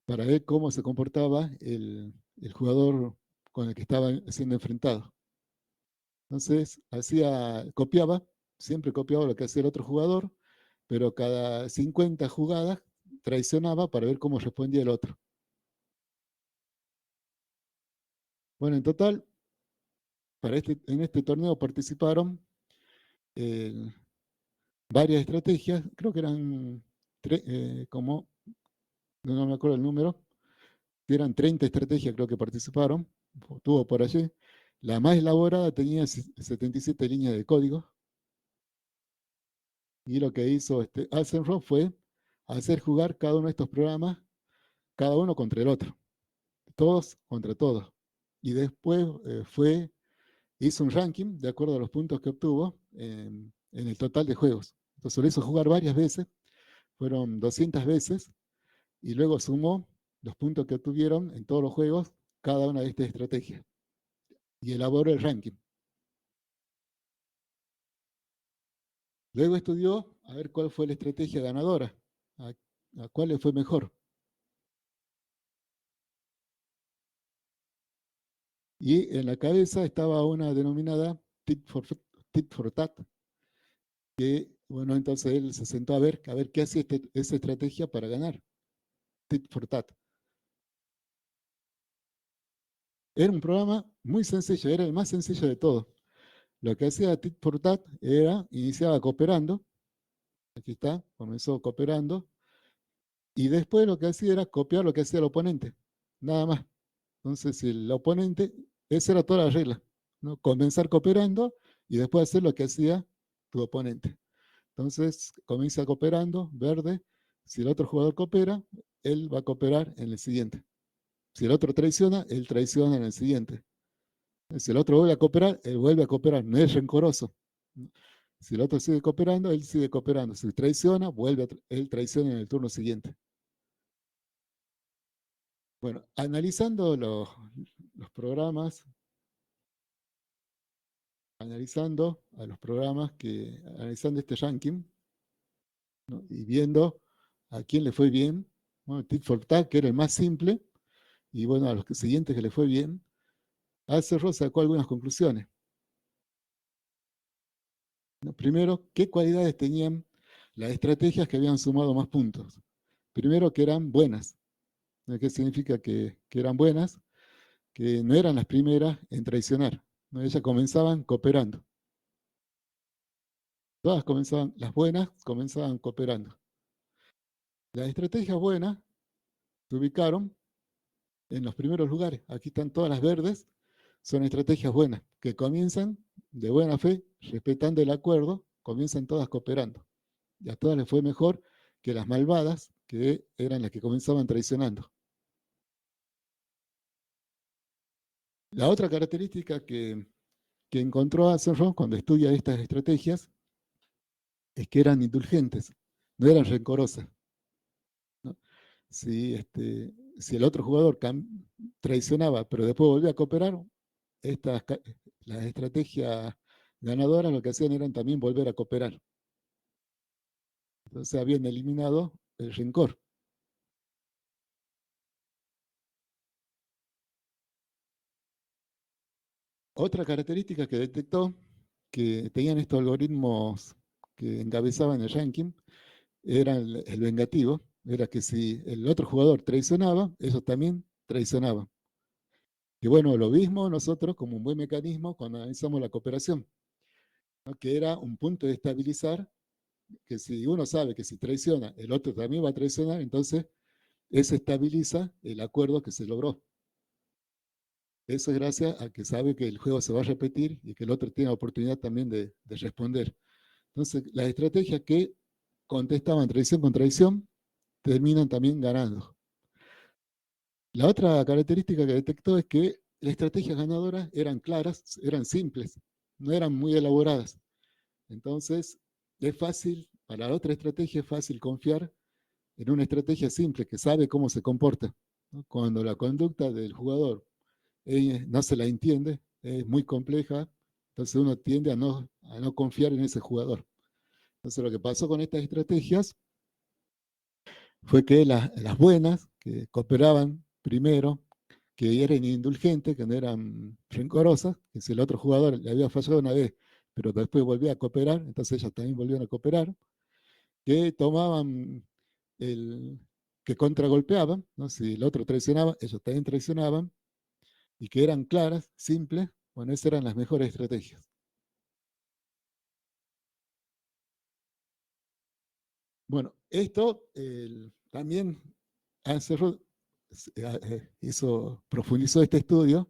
Para ver cómo se comportaba el jugador con el que estaba siendo enfrentado. Entonces, copiaba, siempre copiaba lo que hacía el otro jugador, pero cada 50 jugadas traicionaba para ver cómo respondía el otro. Bueno, en total, en este torneo participaron varias estrategias, creo que eran como, no me acuerdo el número, eran 30 estrategias creo que participaron, tuvo por allí. La más elaborada tenía 77 líneas de código y lo que hizo Alcenroth fue hacer jugar cada uno de estos programas, cada uno contra el otro, todos contra todos. Y después hizo un ranking de acuerdo a los puntos que obtuvo en el total de juegos. Entonces lo hizo jugar varias veces, fueron 200 veces, y luego sumó los puntos que obtuvieron en todos los juegos cada una de estas estrategias y elaboró el ranking. Luego estudió a ver cuál fue la estrategia ganadora, a, a cuál le fue mejor. Y en la cabeza estaba una denominada tit for tat, que, bueno, entonces él se sentó a ver qué hacía esa estrategia para ganar. Tit for tat. Era un programa muy sencillo, era el más sencillo de todos. Lo que hacía Tit for Tat era, iniciaba cooperando, aquí está, comenzó cooperando, y después lo que hacía era copiar lo que hacía el oponente, nada más. Entonces, si el oponente, esa era toda la regla, ¿no? Comenzar cooperando y después hacer lo que hacía tu oponente. Entonces, comienza cooperando, verde, si el otro jugador coopera, él va a cooperar en el siguiente. Si el otro traiciona, él traiciona en el siguiente. Si el otro vuelve a cooperar, él vuelve a cooperar, no es rencoroso. Si el otro sigue cooperando, él sigue cooperando. Si traiciona, él traiciona en el turno siguiente. Bueno, analizando los programas, analizando a los programas analizando este ranking, ¿no? Y viendo a quién le fue bien, bueno, Tit for Tat, que era el más simple, y bueno, a los siguientes que le fue bien, Alcerro sacó algunas conclusiones. ¿No? Primero, ¿qué cualidades tenían las estrategias que habían sumado más puntos? Primero, que eran buenas. ¿Qué significa que eran buenas? Que no eran las primeras en traicionar, ¿no? Ellas comenzaban cooperando. Todas comenzaban, las buenas comenzaban cooperando. Las estrategias buenas se ubicaron en los primeros lugares. Aquí están todas las verdes, son estrategias buenas, que comienzan de buena fe, respetando el acuerdo, comienzan todas cooperando. Y a todas les fue mejor que las malvadas, que eran las que comenzaban traicionando. La otra característica que encontró Axelrod cuando estudia estas estrategias es que eran indulgentes, no eran rencorosas, ¿no? Si el otro jugador traicionaba, pero después volvía a cooperar, estas, las estrategias ganadoras lo que hacían eran también volver a cooperar. Entonces habían eliminado el rencor. Otra característica que detectó que tenían estos algoritmos que encabezaban el ranking era el vengativo, era que si el otro jugador traicionaba, ellos también traicionaban. Y bueno, lo mismo nosotros como un buen mecanismo cuando analizamos la cooperación, ¿no? Que era un punto de estabilizar, que si uno sabe que si traiciona, el otro también va a traicionar, entonces eso estabiliza el acuerdo que se logró. Eso es gracias a que sabe que el juego se va a repetir y que el otro tiene la oportunidad también de responder. Entonces, las estrategias que contestaban traición con traición terminan también ganando. La otra característica que detectó es que las estrategias ganadoras eran claras, eran simples, no eran muy elaboradas. Entonces, es fácil, para la otra estrategia es fácil confiar en una estrategia simple que sabe cómo se comporta, ¿no? Cuando la conducta del jugador no se la entiende, es muy compleja, entonces uno tiende a no confiar en ese jugador. Entonces lo que pasó con estas estrategias fue que las buenas, que cooperaban primero, que eran indulgentes, que no eran rencorosas, que si el otro jugador le había fallado una vez, pero después volvía a cooperar, entonces ellas también volvían a cooperar, que tomaban el, que contragolpeaban, ¿no? Si el otro traicionaba, ellos también traicionaban, y que eran claras, simples, bueno, esas eran las mejores estrategias. Bueno, esto también Anserro profundizó este estudio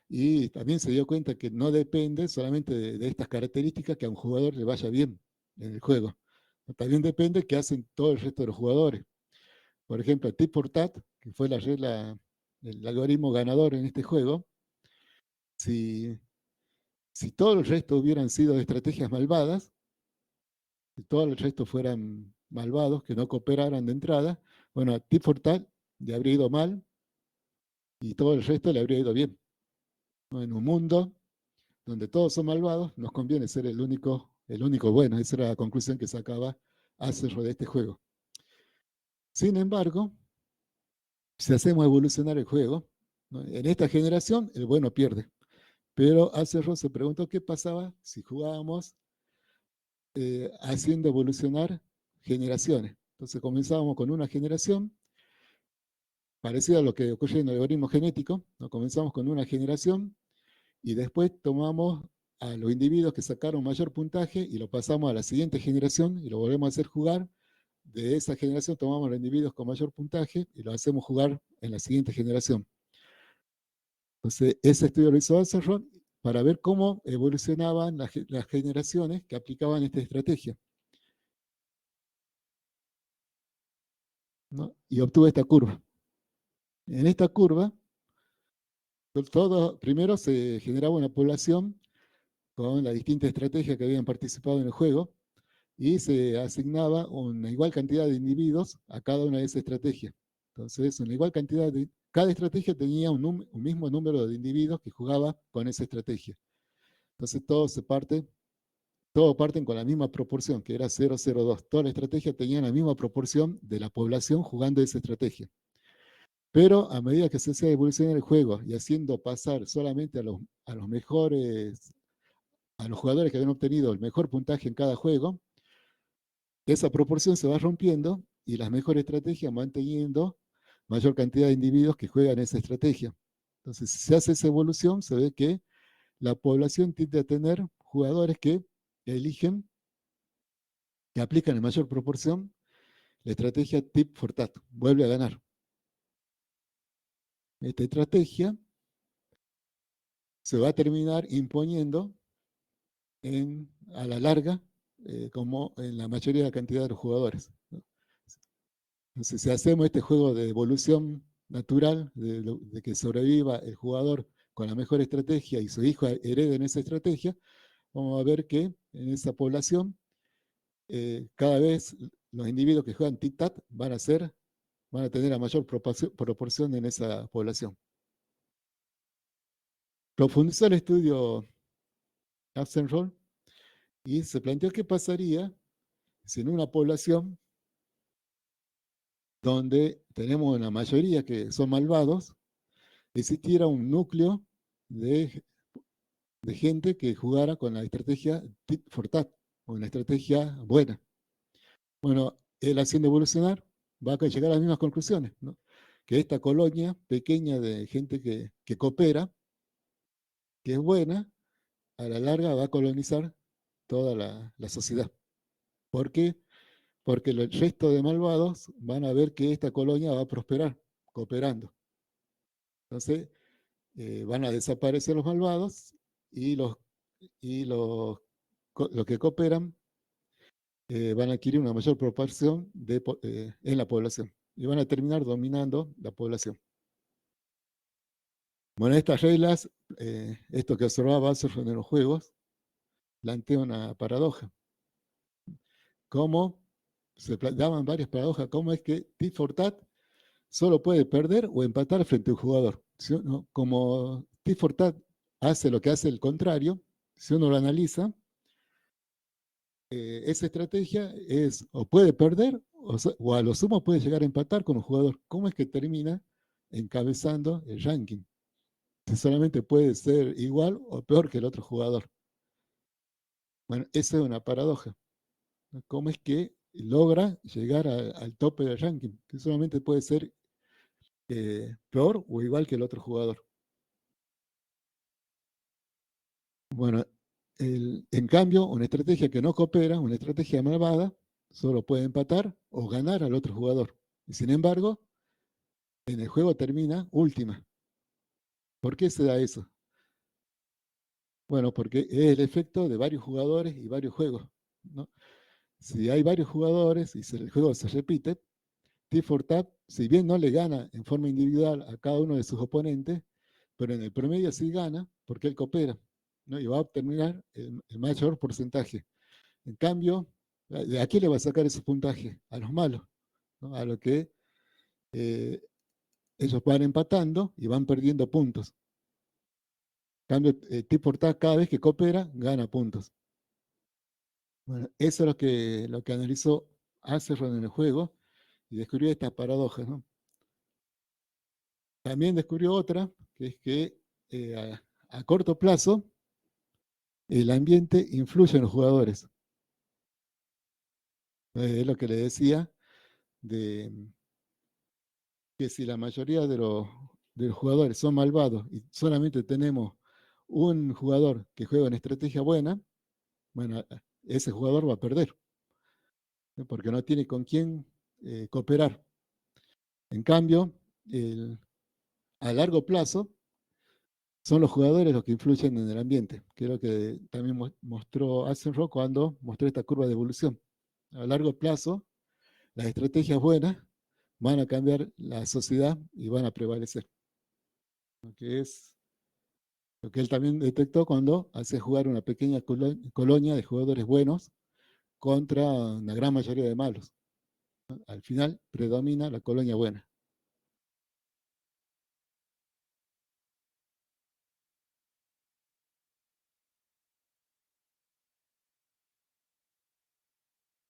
y también se dio cuenta que no depende solamente de estas características que a un jugador le vaya bien en el juego. También depende qué hacen todo el resto de los jugadores. Por ejemplo, Tit for Tat, que fue la regla, el algoritmo ganador en este juego, si, si todo el resto hubieran sido estrategias malvadas, si todo el resto fueran malvados, que no cooperaran de entrada, bueno, a Tit for Tat le habría ido mal y todo el resto le habría ido bien. ¿No? En un mundo donde todos son malvados, nos conviene ser el único bueno. Esa era la conclusión que sacaba Acerro de este juego. Sin embargo, si hacemos evolucionar el juego, ¿no? En esta generación el bueno pierde. Pero Acerro se preguntó qué pasaba si jugábamos haciendo evolucionar generaciones. Entonces comenzábamos con una generación parecida a lo que ocurre en el algoritmo genético, ¿no? Comenzamos con una generación y después tomamos a los individuos que sacaron mayor puntaje y lo pasamos a la siguiente generación y lo volvemos a hacer jugar. De esa generación tomamos a los individuos con mayor puntaje y lo hacemos jugar en la siguiente generación. Entonces, ese estudio lo hizo Anserron para ver cómo evolucionaban las generaciones que aplicaban esta estrategia, ¿no? Y obtuvo esta curva. En esta curva, primero se generaba una población con las distintas estrategias que habían participado en el juego y se asignaba una igual cantidad de individuos a cada una de esas estrategias. Entonces, una igual cantidad cada estrategia tenía un mismo número de individuos que jugaba con esa estrategia. Entonces, todos parten con la misma proporción, que era 0,02. Toda la estrategia tenía la misma proporción de la población jugando esa estrategia. Pero a medida que se hacía evolucionar el juego y haciendo pasar solamente a los mejores, a los jugadores que habían obtenido el mejor puntaje en cada juego, esa proporción se va rompiendo y las mejores estrategias van teniendo mayor cantidad de individuos que juegan esa estrategia. Entonces, si se hace esa evolución, se ve que la población tiende a tener jugadores que eligen, que aplican en mayor proporción la estrategia Tip for Tat. Vuelve a ganar. Esta estrategia se va a terminar imponiendo a la larga, como en la mayoría de la cantidad de los jugadores, ¿no? Entonces, si hacemos este juego de evolución natural, de que sobreviva el jugador con la mejor estrategia y su hijo hereden esa estrategia, vamos a ver que en esa población cada vez los individuos que juegan tic-tac van a tener la mayor proporción en esa población. Profundizó el estudio Absenroll y se planteó qué pasaría si en una población donde tenemos una mayoría que son malvados, existiera un núcleo de, de gente que jugara con la estrategia tit for tat, o una estrategia buena. Bueno, él haciendo evolucionar va a llegar a las mismas conclusiones, ¿no? Que esta colonia pequeña de gente que coopera, que es buena, a la larga va a colonizar toda la sociedad. ¿Por qué? Porque el resto de malvados van a ver que esta colonia va a prosperar cooperando. Entonces, van a desaparecer los malvados y los que cooperan van a adquirir una mayor proporción en la población y van a terminar dominando la población. Bueno, estas reglas, esto que observaba Basel en los juegos, plantea una paradoja. ¿Cómo se daban varias paradojas? ¿Cómo es que tit for tat solo puede perder o empatar frente a un jugador? ¿Sí? ¿No? Como tit for tat hace lo que hace el contrario, si uno lo analiza, esa estrategia es o puede perder o a lo sumo puede llegar a empatar con un jugador. ¿Cómo es que termina encabezando el ranking? Si solamente puede ser igual o peor que el otro jugador. Bueno, esa es una paradoja, ¿no? ¿Cómo es que logra llegar al tope del ranking? Que solamente puede ser peor o igual que el otro jugador. Bueno, en cambio, una estrategia que no coopera, una estrategia malvada, solo puede empatar o ganar al otro jugador. Y sin embargo, en el juego termina última. ¿Por qué se da eso? Bueno, porque es el efecto de varios jugadores y varios juegos, ¿no? Si hay varios jugadores y el juego se repite, Tit for Tat, si bien no le gana en forma individual a cada uno de sus oponentes, pero en el promedio sí gana porque él coopera, ¿no? Y va a obtener el mayor porcentaje. En cambio, ¿a quién le va a sacar ese puntaje? A los malos, ¿no? A los que eh, ellos van empatando y van perdiendo puntos. En cambio, Tit for Tat cada vez que coopera, gana puntos. Bueno, eso es lo que analizó Acerrod en el juego y descubrió estas paradojas, ¿no? También descubrió otra, que es que a corto plazo el ambiente influye en los jugadores. Es lo que le decía, de que si la mayoría de los jugadores son malvados y solamente tenemos un jugador que juega en estrategia buena, bueno, ese jugador va a perder, ¿no? Porque no tiene con quién cooperar. En cambio, a largo plazo, son los jugadores los que influyen en el ambiente, que es lo que también mostró Axelrod cuando mostró esta curva de evolución. A largo plazo, las estrategias buenas van a cambiar la sociedad y van a prevalecer, lo que es lo que él también detectó cuando hace jugar una pequeña colonia de jugadores buenos contra una gran mayoría de malos. Al final predomina la colonia buena.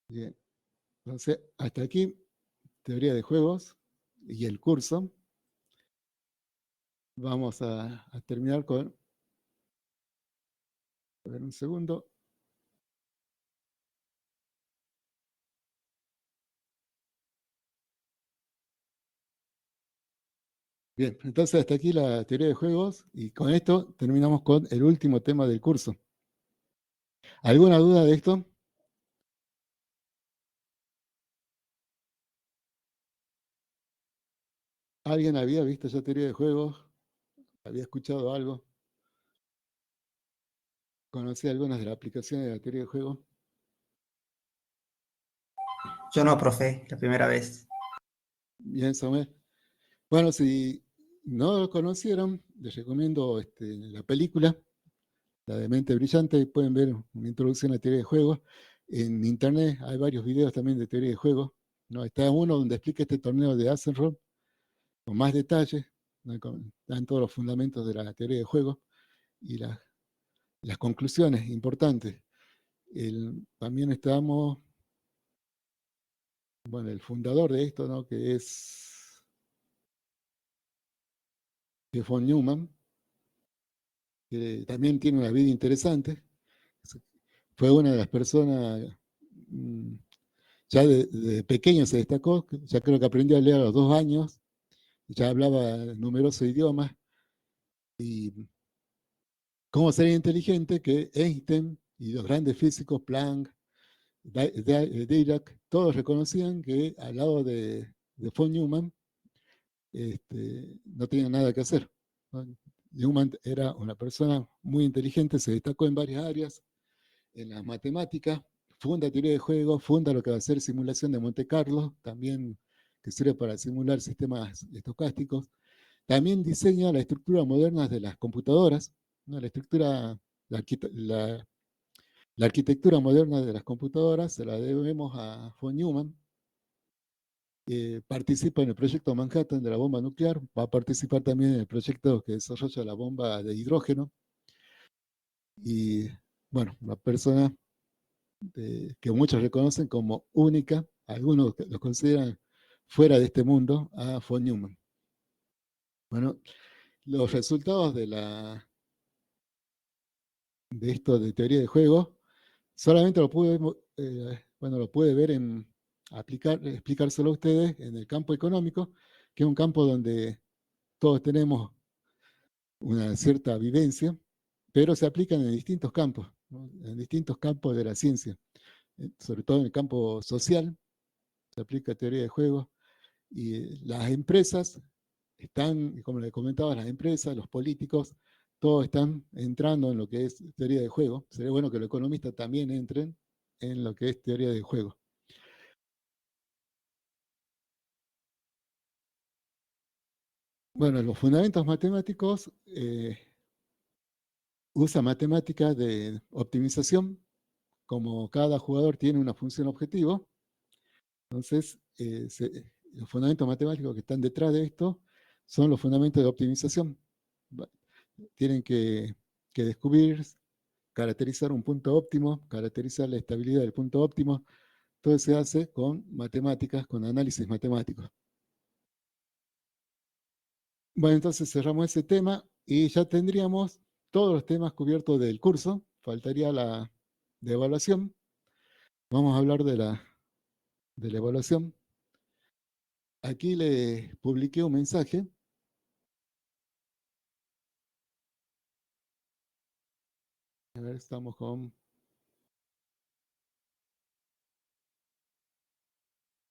Bien, entonces hasta aquí teoría de juegos y el curso. Vamos a terminar con, a ver un segundo. Bien, entonces hasta aquí la teoría de juegos y con esto terminamos con el último tema del curso. ¿Alguna duda de esto? ¿Alguien había visto ya teoría de juegos? ¿Había escuchado algo? ¿Conocía algunas de las aplicaciones de la teoría de juegos? Yo no, profe, la primera vez. Bien, Samuel. Bueno, si no lo conocieron, les recomiendo la película, la de Mente Brillante. Pueden ver una introducción a la teoría de juegos. En internet hay varios videos también de teoría de juegos, ¿no? Está uno donde explica este torneo de Axelrod con más detalles, ¿no? Dan todos los fundamentos de la teoría de juegos y las conclusiones importantes. También estamos, bueno, el fundador de esto, ¿no? Que es von Neumann, que también tiene una vida interesante. Fue una de las personas, mm, ya de pequeño se destacó, ya creo que aprendió a leer a los 2 años, ya hablaba numerosos idiomas, y cómo sería inteligente que Einstein y los grandes físicos, Planck, Dirac, todos reconocían que al lado de von Neumann no tenía nada que hacer, ¿no? Neumann era una persona muy inteligente, se destacó en varias áreas, en las matemáticas, funda teoría de juegos, funda lo que va a ser simulación de Monte Carlo, también que sirve para simular sistemas estocásticos. También diseña la estructura moderna de las computadoras, ¿no? La, la, la arquitectura moderna de las computadoras se la debemos a von Neumann. Participa en el proyecto Manhattan de la bomba nuclear, va a participar también en el proyecto que desarrolla la bomba de hidrógeno. Y bueno, una persona que muchos reconocen como única, algunos lo consideran fuera de este mundo, a von Neumann. Bueno, los resultados de esto de teoría de juegos solamente lo puede ver explicárselo a ustedes en el campo económico, que es un campo donde todos tenemos una cierta vivencia, pero se aplican en distintos campos, ¿no? En distintos campos de la ciencia. sobre todo en el campo social, se aplica teoría de juegos, y las empresas están, como le comentaba, las empresas, los políticos, todos están entrando en lo que es teoría de juego. Sería bueno que los economistas también entren en lo que es teoría de juego. Bueno, los fundamentos matemáticos usa matemáticas de optimización. Como cada jugador tiene una función objetivo, entonces los fundamentos matemáticos que están detrás de esto son los fundamentos de optimización. Tienen que descubrir, caracterizar un punto óptimo, caracterizar la estabilidad del punto óptimo. Todo se hace con matemáticas, con análisis matemáticos. Bueno, entonces cerramos ese tema y ya tendríamos todos los temas cubiertos del curso. Faltaría la de evaluación. Vamos a hablar de la evaluación. Aquí le publiqué un mensaje. A ver, estamos con...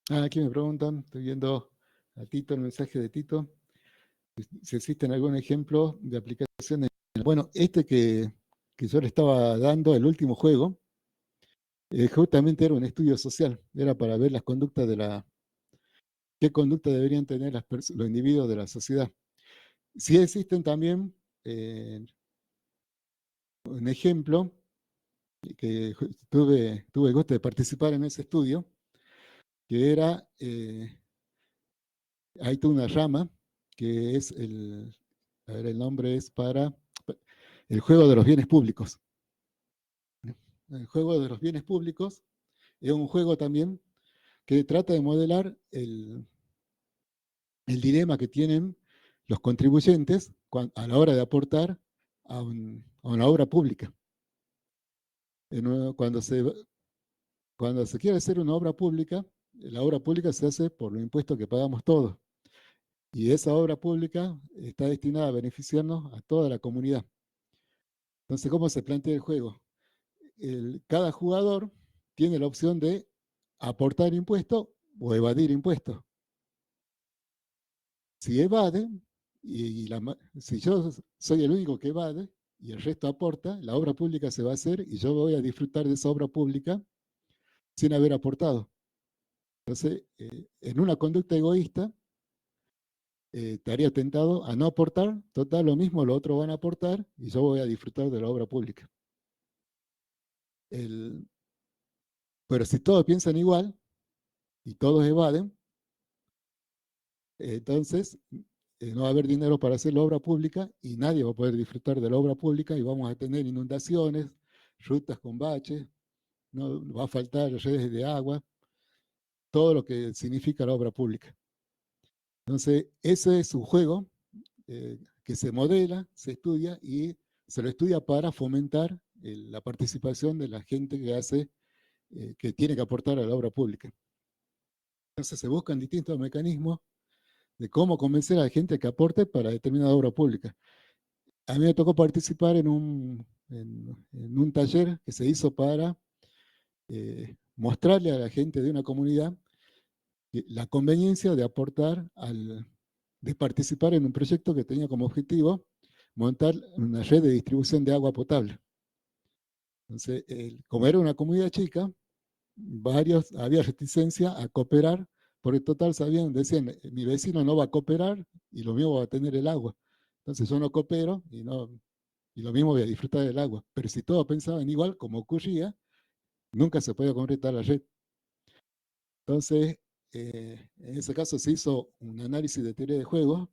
aquí me preguntan, estoy viendo a Tito, el mensaje de Tito, si existen algún ejemplo de aplicaciones. Bueno, este que yo le estaba dando, el último juego, justamente era un estudio social, era para ver las conductas qué conducta deberían tener los individuos de la sociedad. Sí existen también un ejemplo que tuve el gusto de participar en ese estudio, que era, hay toda una rama que es a ver, el nombre es para el juego de los bienes públicos. El juego de los bienes públicos es un juego también que trata de modelar el dilema que tienen los contribuyentes a la hora de aportar a una obra pública. Cuando se quiere hacer una obra pública, la obra pública se hace por los impuestos que pagamos todos. Y esa obra pública está destinada a beneficiarnos a toda la comunidad. Entonces, ¿cómo se plantea el juego? Cada jugador tiene la opción de aportar impuestos o evadir impuestos. Si evade, si yo soy el único que evade y el resto aporta, la obra pública se va a hacer y yo voy a disfrutar de esa obra pública sin haber aportado. Entonces, en una conducta egoísta, estaría tentado a no aportar, total lo mismo, los otros van a aportar y yo voy a disfrutar de la obra pública. Pero si todos piensan igual y todos evaden, entonces no va a haber dinero para hacer la obra pública y nadie va a poder disfrutar de la obra pública y vamos a tener inundaciones, rutas con baches, no va a faltar redes de agua, todo lo que significa la obra pública. Entonces, ese es un juego que se modela, se estudia y se lo estudia para fomentar la participación de la gente que tiene que aportar a la obra pública. Entonces se buscan distintos mecanismos de cómo convencer a la gente que aporte para determinada obra pública. A mí me tocó participar en un taller que se hizo para mostrarle a la gente de una comunidad la conveniencia de aportar, de participar en un proyecto que tenía como objetivo montar una red de distribución de agua potable. Entonces, como era una comunidad chica, había reticencia a cooperar, porque total decían, mi vecino no va a cooperar y lo mismo va a tener el agua. Entonces yo no coopero y lo mismo voy a disfrutar del agua. Pero si todos pensaban igual, como ocurría, nunca se podía concretar la red. Entonces, en ese caso se hizo un análisis de teoría de juegos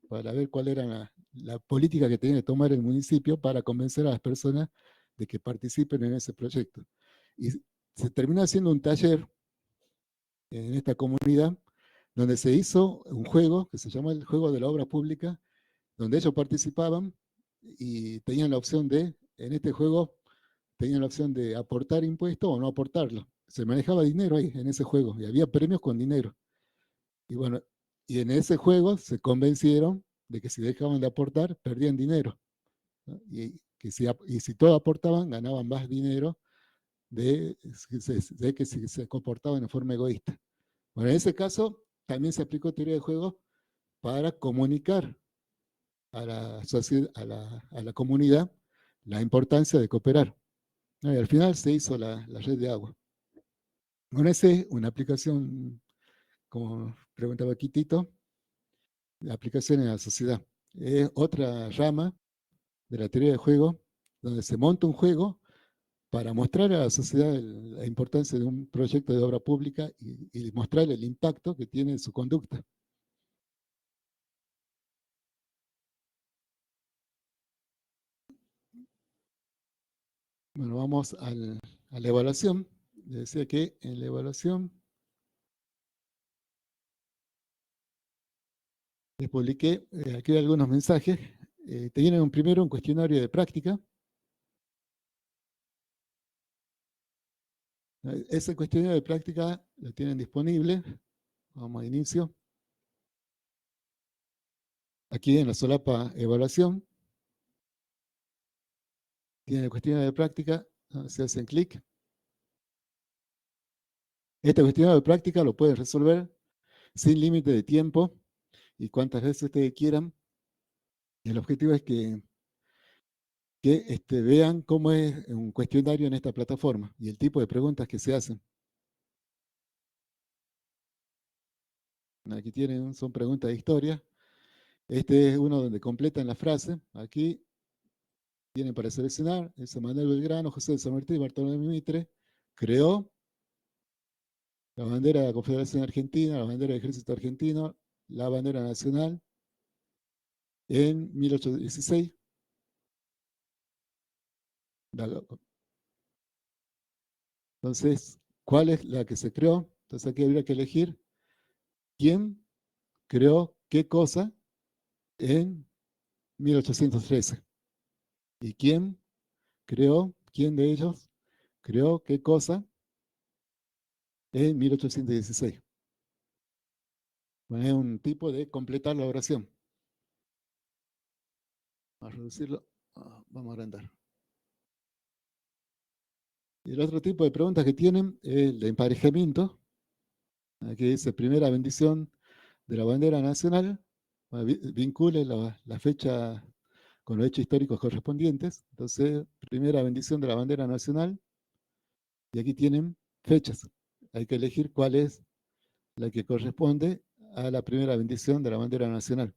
para ver cuál era la política que tenía que tomar el municipio para convencer a las personas de que participen en ese proyecto. Y se terminó haciendo un taller en esta comunidad donde se hizo un juego que se llama el juego de la obra pública, donde ellos participaban y tenían la opción en este juego, tenían la opción de aportar impuestos o no aportarlo. Se manejaba dinero ahí en ese juego y había premios con dinero. Y bueno, y en ese juego se convencieron de que si dejaban de aportar, perdían dinero, ¿no? Y si todos aportaban, ganaban más dinero de que se comportaban de forma egoísta. Bueno, en ese caso también se aplicó teoría de juego para comunicar a la sociedad, a la comunidad la importancia de cooperar. ¿No? Y al final se hizo la red de agua. Con ese, una aplicación, como preguntaba Quitito, de aplicación en la sociedad. Es otra rama de la teoría de juego, donde se monta un juego para mostrar a la sociedad la importancia de un proyecto de obra pública y mostrar el impacto que tiene en su conducta. Bueno, vamos a la evaluación. Les decía que en la evaluación les publiqué aquí algunos mensajes. Tienen primero un cuestionario de práctica. Ese cuestionario de práctica lo tienen disponible. Vamos a inicio. Aquí en la solapa evaluación. Tienen el cuestionario de práctica. Se hacen clic. Este cuestionario de práctica lo pueden resolver sin límite de tiempo y cuantas veces ustedes quieran. El objetivo es que vean cómo es un cuestionario en esta plataforma y el tipo de preguntas que se hacen. Aquí tienen, son preguntas de historia. Este es uno donde completan la frase. Aquí tienen para seleccionar. Es Manuel Belgrano, José de San Martín y Bartolomé Mitre. Creó la bandera de la Confederación Argentina, la bandera del Ejército Argentino, la bandera nacional en 1816. Entonces, ¿cuál es la que se creó? Entonces aquí habría que elegir quién creó qué cosa en 1813 y quién de ellos creó qué cosa en 1816. Bueno, es un tipo de completar la oración. Vamos a reducirlo, vamos a agrandar. Y el otro tipo de preguntas que tienen es el de emparejamiento. Aquí dice primera bendición de la bandera nacional. Vincule la fecha con los hechos históricos correspondientes. Entonces, primera bendición de la bandera nacional. Y aquí tienen fechas. Hay que elegir cuál es la que corresponde a la primera bendición de la bandera nacional.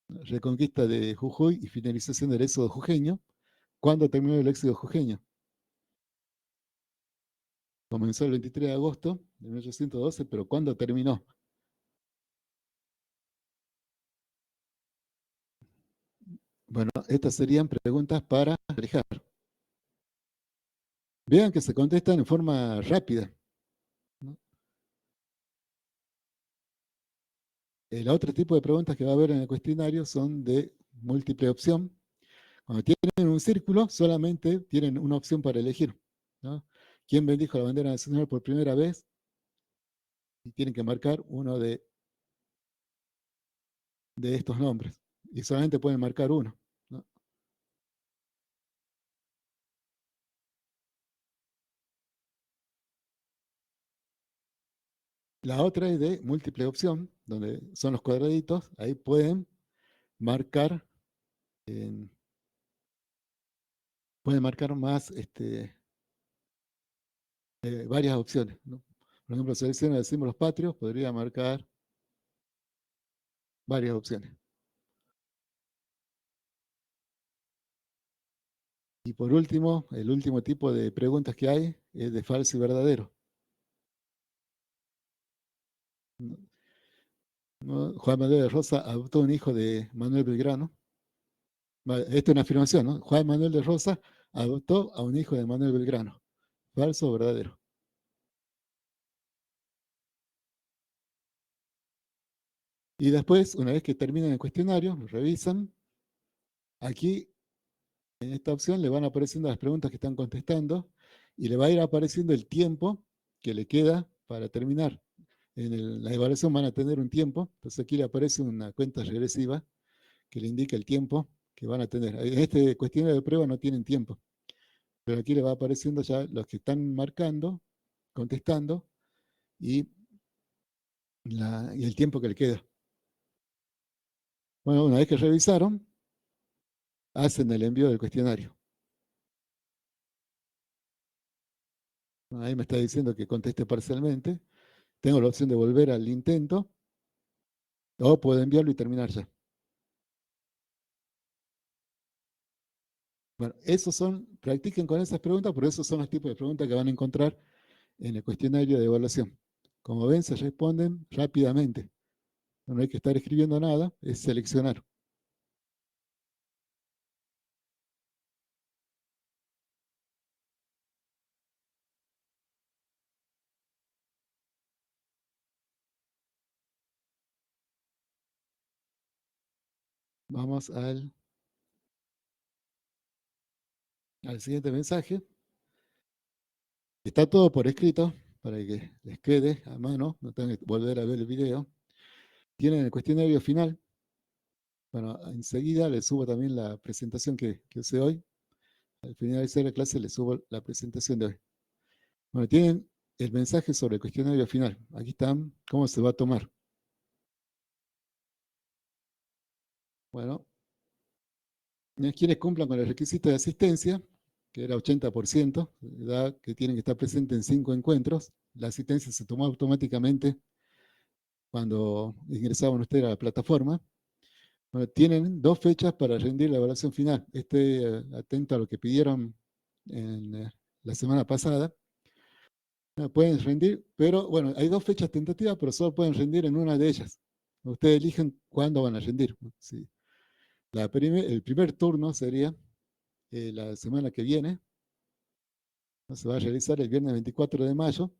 Reconquista de Jujuy y finalización del éxodo jujeño. ¿Cuándo terminó el éxodo jujeño? Comenzó el 23 de agosto de 1812, pero ¿cuándo terminó? Bueno, estas serían preguntas para manejar. Vean que se contestan en forma rápida, ¿no? El otro tipo de preguntas que va a haber en el cuestionario son de múltiple opción. Cuando tienen un círculo, solamente tienen una opción para elegir, ¿no? ¿Quién bendijo la bandera nacional por primera vez? Y tienen que marcar uno de estos nombres. Y solamente pueden marcar uno, ¿no? La otra es de múltiple opción, donde son los cuadraditos. Ahí pueden marcar, pueden marcar más varias opciones, ¿no? Por ejemplo, selecciona de símbolos patrios, podría marcar varias opciones. Y por último, el último tipo de preguntas que hay es de falso y verdadero. ¿No? Juan Manuel de Rosa adoptó un hijo de Manuel Belgrano. Esta es una afirmación, ¿no? Juan Manuel de Rosa adoptó a un hijo de Manuel Belgrano. ¿Falso o verdadero? Y después, una vez que terminan el cuestionario, lo revisan. Aquí, en esta opción, le van apareciendo las preguntas que están contestando y le va a ir apareciendo el tiempo que le queda para terminar. La evaluación van a tener un tiempo, entonces aquí le aparece una cuenta regresiva que le indica el tiempo que van a tener. En este cuestionario de prueba no tienen tiempo. Pero aquí le va apareciendo ya los que están marcando, contestando, y, y el tiempo que le queda. Bueno, una vez que revisaron, hacen el envío del cuestionario. Ahí me está diciendo que conteste parcialmente. Tengo la opción de volver al intento o puedo enviarlo y terminar ya. Bueno, practiquen con esas preguntas, pero esos son los tipos de preguntas que van a encontrar en el cuestionario de evaluación. Como ven, se responden rápidamente. No hay que estar escribiendo nada, es seleccionar. Vamos al siguiente mensaje. Está todo por escrito para que les quede a mano, no tengan que volver a ver el video. Tienen el cuestionario final. Bueno, enseguida les subo también la presentación que usé hoy. Al finalizar la clase les subo la presentación de hoy. Bueno, tienen el mensaje sobre el cuestionario final. Aquí están, cómo se va a tomar. Bueno, quienes cumplan con el requisito de asistencia, que era 80%, edad que tienen que estar presentes en 5 encuentros. La asistencia se tomó automáticamente cuando ingresaban ustedes a la plataforma. Bueno, tienen 2 fechas para rendir la evaluación final. Atento a lo que pidieron en la semana pasada. Pueden rendir, pero bueno, hay 2 fechas tentativas, pero solo pueden rendir en una de ellas. Ustedes eligen cuándo van a rendir. Sí. El primer turno sería la semana que viene. Se va a realizar el viernes 24 de mayo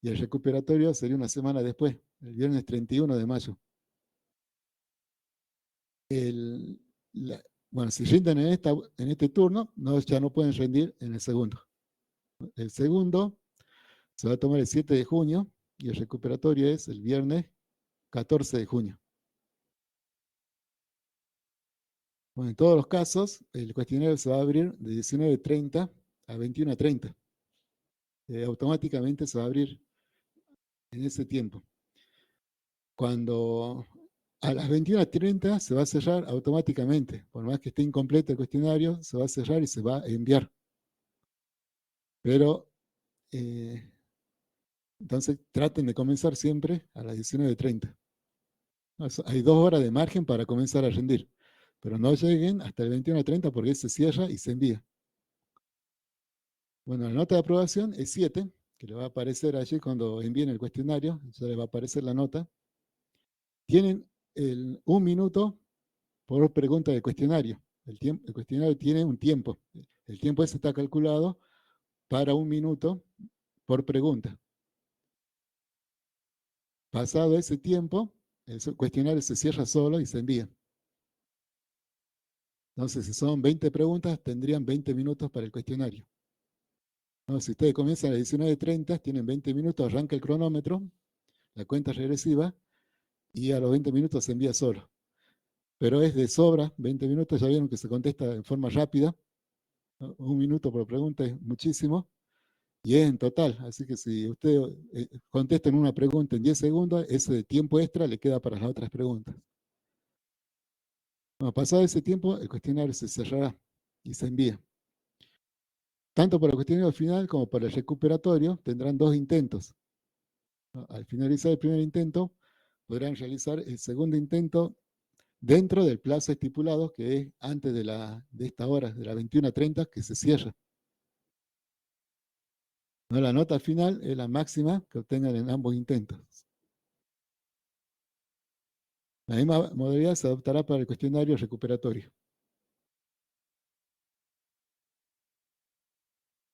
y el recuperatorio sería una semana después, el viernes 31 de mayo. El, la, bueno, si rinden en este turno, ya no pueden rendir en el segundo. El segundo se va a tomar el 7 de junio y el recuperatorio es el viernes 14 de junio. Bueno, en todos los casos, el cuestionario se va a abrir de 19:30 a 21:30. Automáticamente se va a abrir en ese tiempo. Cuando a las 21:30 se va a cerrar automáticamente. Por más que esté incompleto el cuestionario, se va a cerrar y se va a enviar. Pero entonces traten de comenzar siempre a las 19:30. Hay 2 horas de margen para comenzar a rendir. Pero no lleguen hasta el 21:30 porque se cierra y se envía. Bueno, la nota de aprobación es 7, que le va a aparecer allí cuando envíen el cuestionario. Ya le va a aparecer la nota. Tienen 1 minuto por pregunta del cuestionario. El cuestionario tiene un tiempo. El tiempo ese está calculado para 1 minuto por pregunta. Pasado ese tiempo, el cuestionario se cierra solo y se envía. Entonces, si son 20 preguntas, tendrían 20 minutos para el cuestionario. No, si ustedes comienzan a las 19:30, tienen 20 minutos, arranca el cronómetro, la cuenta regresiva, y a los 20 minutos se envía solo. Pero es de sobra, 20 minutos, ya vieron que se contesta en forma rápida. 1 minuto por pregunta es muchísimo. Y es en total, así que si usted contesta en una pregunta en 10 segundos, ese tiempo extra le queda para las otras preguntas. Bueno, pasado ese tiempo, el cuestionario se cerrará y se envía. Tanto para el cuestionario final como para el recuperatorio tendrán 2 intentos. Al finalizar el primer intento, podrán realizar el segundo intento dentro del plazo estipulado, que es antes de esta hora, de las 21:30, que se cierra. No, la nota final es la máxima que obtengan en ambos intentos. La misma modalidad se adoptará para el cuestionario recuperatorio.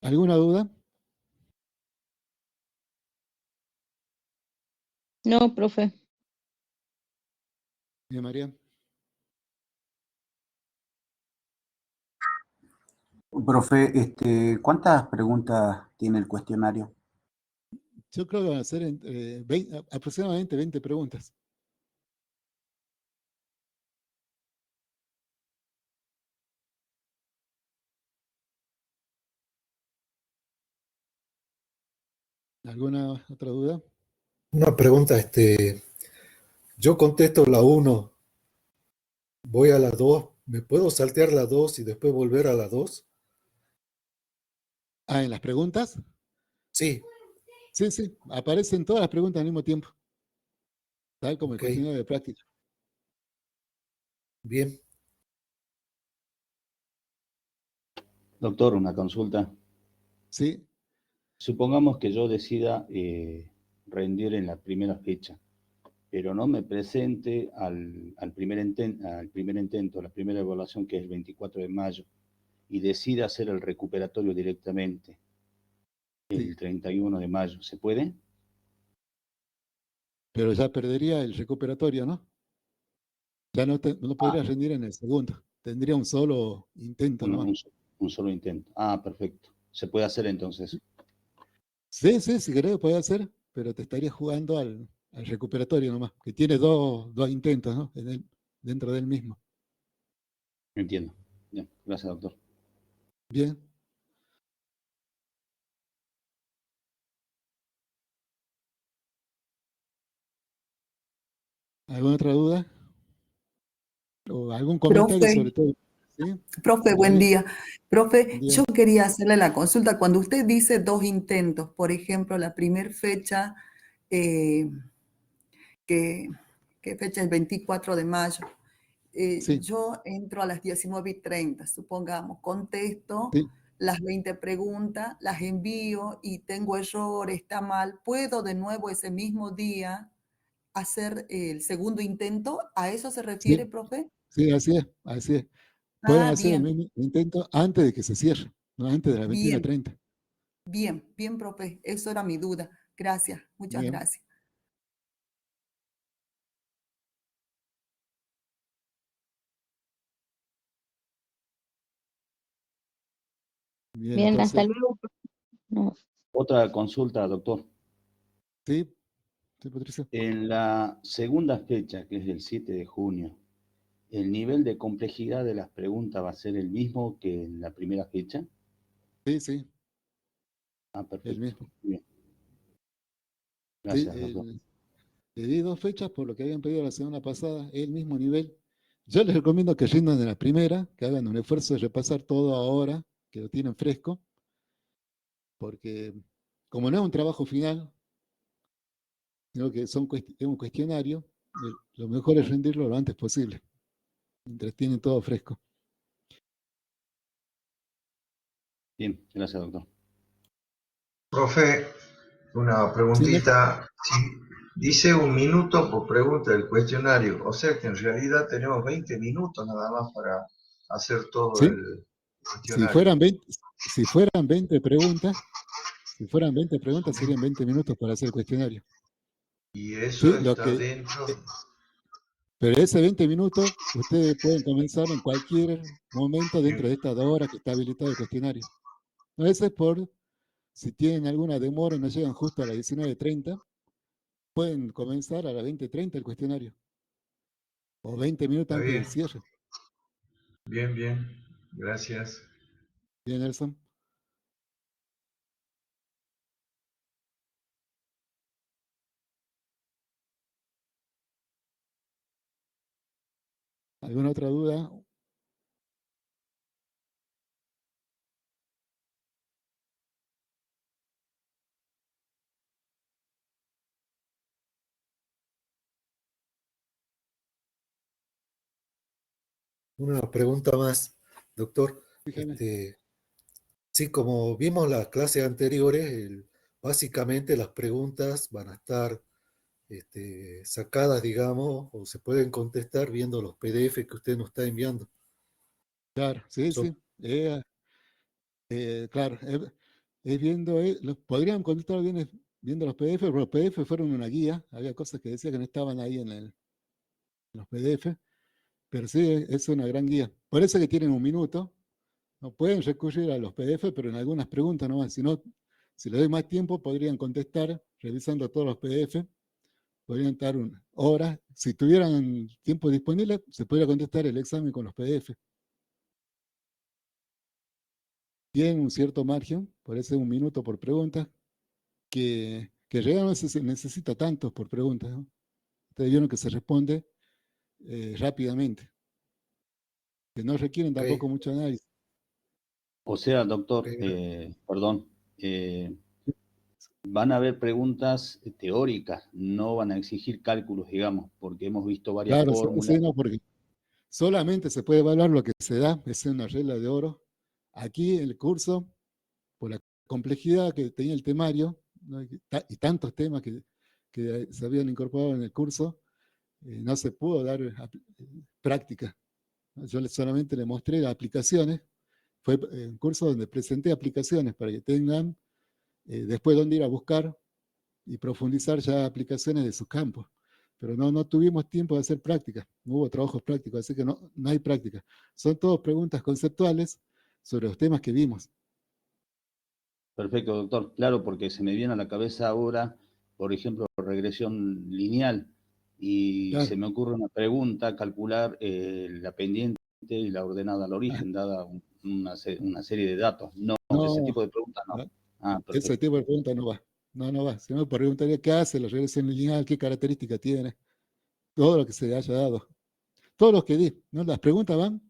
¿Alguna duda? No, profe. Bien, María. Profe, ¿cuántas preguntas tiene el cuestionario? Yo creo que van a ser aproximadamente 20 preguntas. ¿Alguna otra duda? Una pregunta, yo contesto la uno, voy a la 2, ¿me puedo saltear la 2 y después volver a la 2? Ah, ¿en las preguntas? Sí, Sí, sí, aparecen todas las preguntas al mismo tiempo, tal como el ok, cuestionario de práctica. bien. Doctor, una consulta. Sí, Supongamos que yo decida rendir en la primera fecha, pero no me presente al primer intento, la primera evaluación que es el 24 de mayo, y decida hacer el recuperatorio directamente sí, el 31 de mayo. ¿Se puede? pero ya perdería el recuperatorio, ¿no? Ya no Ah, podría rendir en el segundo. Tendría un solo intento un, nomás. un, un solo intento. Ah, perfecto. Se puede hacer entonces. Sí, sí, si querés puede hacer, pero te estaría jugando al recuperatorio nomás, que tiene dos intentos, ¿no? Dentro del mismo. Entiendo. Bien, gracias, doctor. Bien. ¿Alguna otra duda? ¿O algún comentario Profe, sobre todo? ¿Sí? profe, buen Lali, día. buen Profe, día. yo quería hacerle la consulta. Cuando usted dice dos intentos, por ejemplo, la primera fecha, eh, que, ¿qué fecha es? 24 de mayo. Sí, Yo entro a las 19:30, supongamos, contesto sí, las 20 preguntas, las envío y tengo error, está mal. ¿Puedo de nuevo ese mismo día hacer el segundo intento? ¿A eso se refiere, sí, profe? sí, así es, así es. Pueden Ah, hacer el bien, mismo intento antes de que se cierre, no antes de las bien. 21:30. Bien, bien, profe. Eso era mi duda. Gracias, muchas Bien, gracias. bien, Bien, hasta entonces, luego. No. Otra consulta, doctor. sí, sí, Patricia. En la segunda fecha, que es el 7 de junio, ¿el nivel de complejidad de las preguntas va a ser el mismo que en la primera fecha? Sí, sí, Ah, el perfecto. mismo. Bien, Sí, gracias, doctor. le di dos fechas por lo que habían pedido la semana pasada, el mismo nivel. Yo les recomiendo que rindan en la primera, que hagan un esfuerzo de repasar todo ahora, que lo tienen fresco, porque como no es un trabajo final, sino que es un cuestionario, lo mejor es rendirlo lo antes posible, mientras tienen todo fresco. Bien, gracias, doctor. Profe, una Sí, Nelson. preguntita. Sí, dice 1 minuto por pregunta del cuestionario, o sea que en realidad tenemos 20 minutos nada más para hacer todo Sí, el si cuestionario. fueran 20, si fueran 20 preguntas, si fueran 20 preguntas, serían 20 minutos para hacer el cuestionario. Y eso Sí, lo está que, dentro. eh, pero ese 20 minutos ustedes pueden comenzar en cualquier momento dentro de estas 2 horas que está habilitado el cuestionario. No, ese es por si tienen alguna demora y no llegan justo a las 19:30, pueden comenzar a las 20:30 el cuestionario, o 20 minutos Está antes del bien, cierre. bien, bien. Gracias. Bien, Nelson. ¿Alguna otra duda? Una pregunta más, doctor. Fíjame. Este, sí, como vimos las clases anteriores, básicamente las preguntas van a estar sacadas, digamos, o se pueden contestar viendo los PDF que usted nos está enviando. Claro, sí, Son- sí. Claro, viendo, podrían contestar bien viendo los PDF, pero los PDF fueron una guía, había cosas que decía que no estaban ahí en los PDF, pero sí, es una gran guía. Por eso que tienen 1 minuto, no pueden recurrir a los PDF, pero en algunas preguntas nomás, si no, si les doy más tiempo, podrían contestar revisando todos los PDF, podrían estar horas, si tuvieran tiempo disponible, se podría contestar el examen con los PDF. Tienen un cierto margen, por eso 1 minuto por pregunta. que en realidad no se necesita tanto por preguntas, ¿no? Ustedes vieron que se responde rápidamente, que no requieren Ok, tampoco mucho análisis. O sea, doctor, ok, perdón, van a haber preguntas teóricas, no van a exigir cálculos, digamos, porque hemos visto varias Claro, fórmulas. sí, no, porque solamente se puede evaluar lo que se da, es una regla de oro. Aquí el curso, por la complejidad que tenía el temario, ¿no? Y tantos temas que se habían incorporado en el curso, no se pudo dar práctica. Yo solamente le mostré las aplicaciones. Fue un curso donde presenté aplicaciones para que tengan después dónde ir a buscar y profundizar ya aplicaciones de sus campos. Pero no tuvimos tiempo de hacer práctica, no hubo trabajos prácticos, así que no hay práctica. Son todas preguntas conceptuales sobre los temas que vimos. Perfecto, doctor. Claro, porque se me viene a la cabeza ahora, por ejemplo, regresión lineal, y Claro. se me ocurre una pregunta, calcular la pendiente y la ordenada al origen, dada una serie de datos. No, ese No, tipo de preguntas no. no, Ah, ese perfecto. tipo de preguntas no va. No va. Si no, preguntaría qué hace la regresión lineal, qué característica tiene, todo lo que se le haya dado. Todos los que di, ¿no? Las preguntas van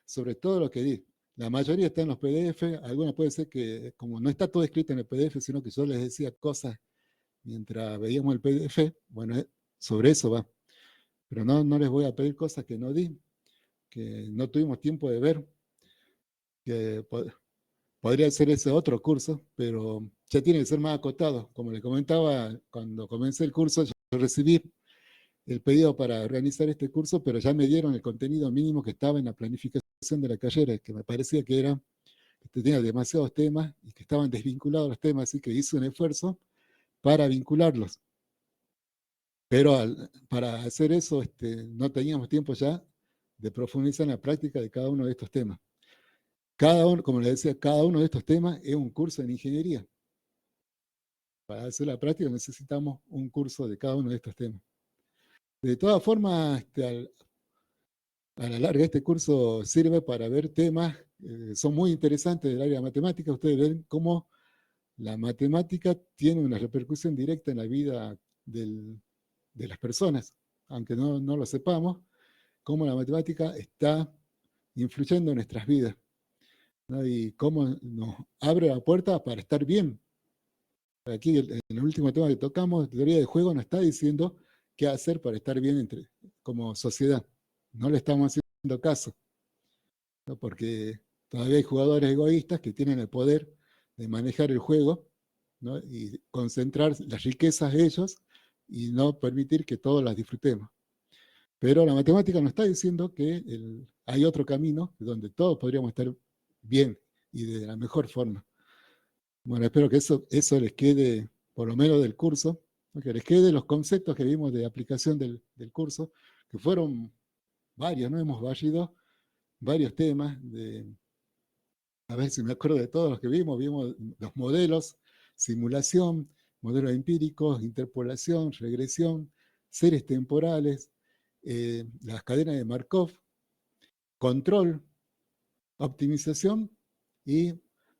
sobre todo lo que di. La mayoría está en los PDF, algunas puede ser que, como no está todo escrito en el PDF, sino que yo les decía cosas mientras veíamos el PDF, bueno, sobre eso va. Pero no les voy a pedir cosas que no di, que no tuvimos tiempo de ver, que podría ser ese otro curso, pero ya tiene que ser más acotado. Como les comentaba, cuando comencé el curso, yo recibí el pedido para organizar este curso, pero ya me dieron el contenido mínimo que estaba en la planificación de la carrera, que me parecía que tenía demasiados temas y que estaban desvinculados los temas, así que hice un esfuerzo para vincularlos. Pero para hacer eso no teníamos tiempo ya de profundizar en la práctica de cada uno de estos temas. Cada uno, como les decía, cada uno de estos temas es un curso en ingeniería. Para hacer la práctica necesitamos un curso de cada uno de estos temas. De todas formas, a la larga este curso sirve para ver temas que son muy interesantes del área de matemática. Ustedes ven cómo la matemática tiene una repercusión directa en la vida de las personas, aunque no lo sepamos, cómo la matemática está influyendo en nuestras vidas, ¿no? Y cómo nos abre la puerta para estar bien. Aquí, en el último tema que tocamos, teoría de juego, nos está diciendo qué hacer para estar bien como sociedad. No le estamos haciendo caso, ¿no? Porque todavía hay jugadores egoístas que tienen el poder de manejar el juego, ¿no? Y concentrar las riquezas de ellos y no permitir que todos las disfrutemos. Pero la matemática nos está diciendo que hay otro camino donde todos podríamos estar bien y de la mejor forma. Bueno, espero que eso les quede, por lo menos del curso, ¿no? Que les quede los conceptos que vimos de aplicación del curso, que fueron varios, ¿no? Hemos barrido varios temas, a ver si me acuerdo de todos los que vimos los modelos, simulación, modelos empíricos, interpolación, regresión, series temporales, las cadenas de Markov, control, optimización y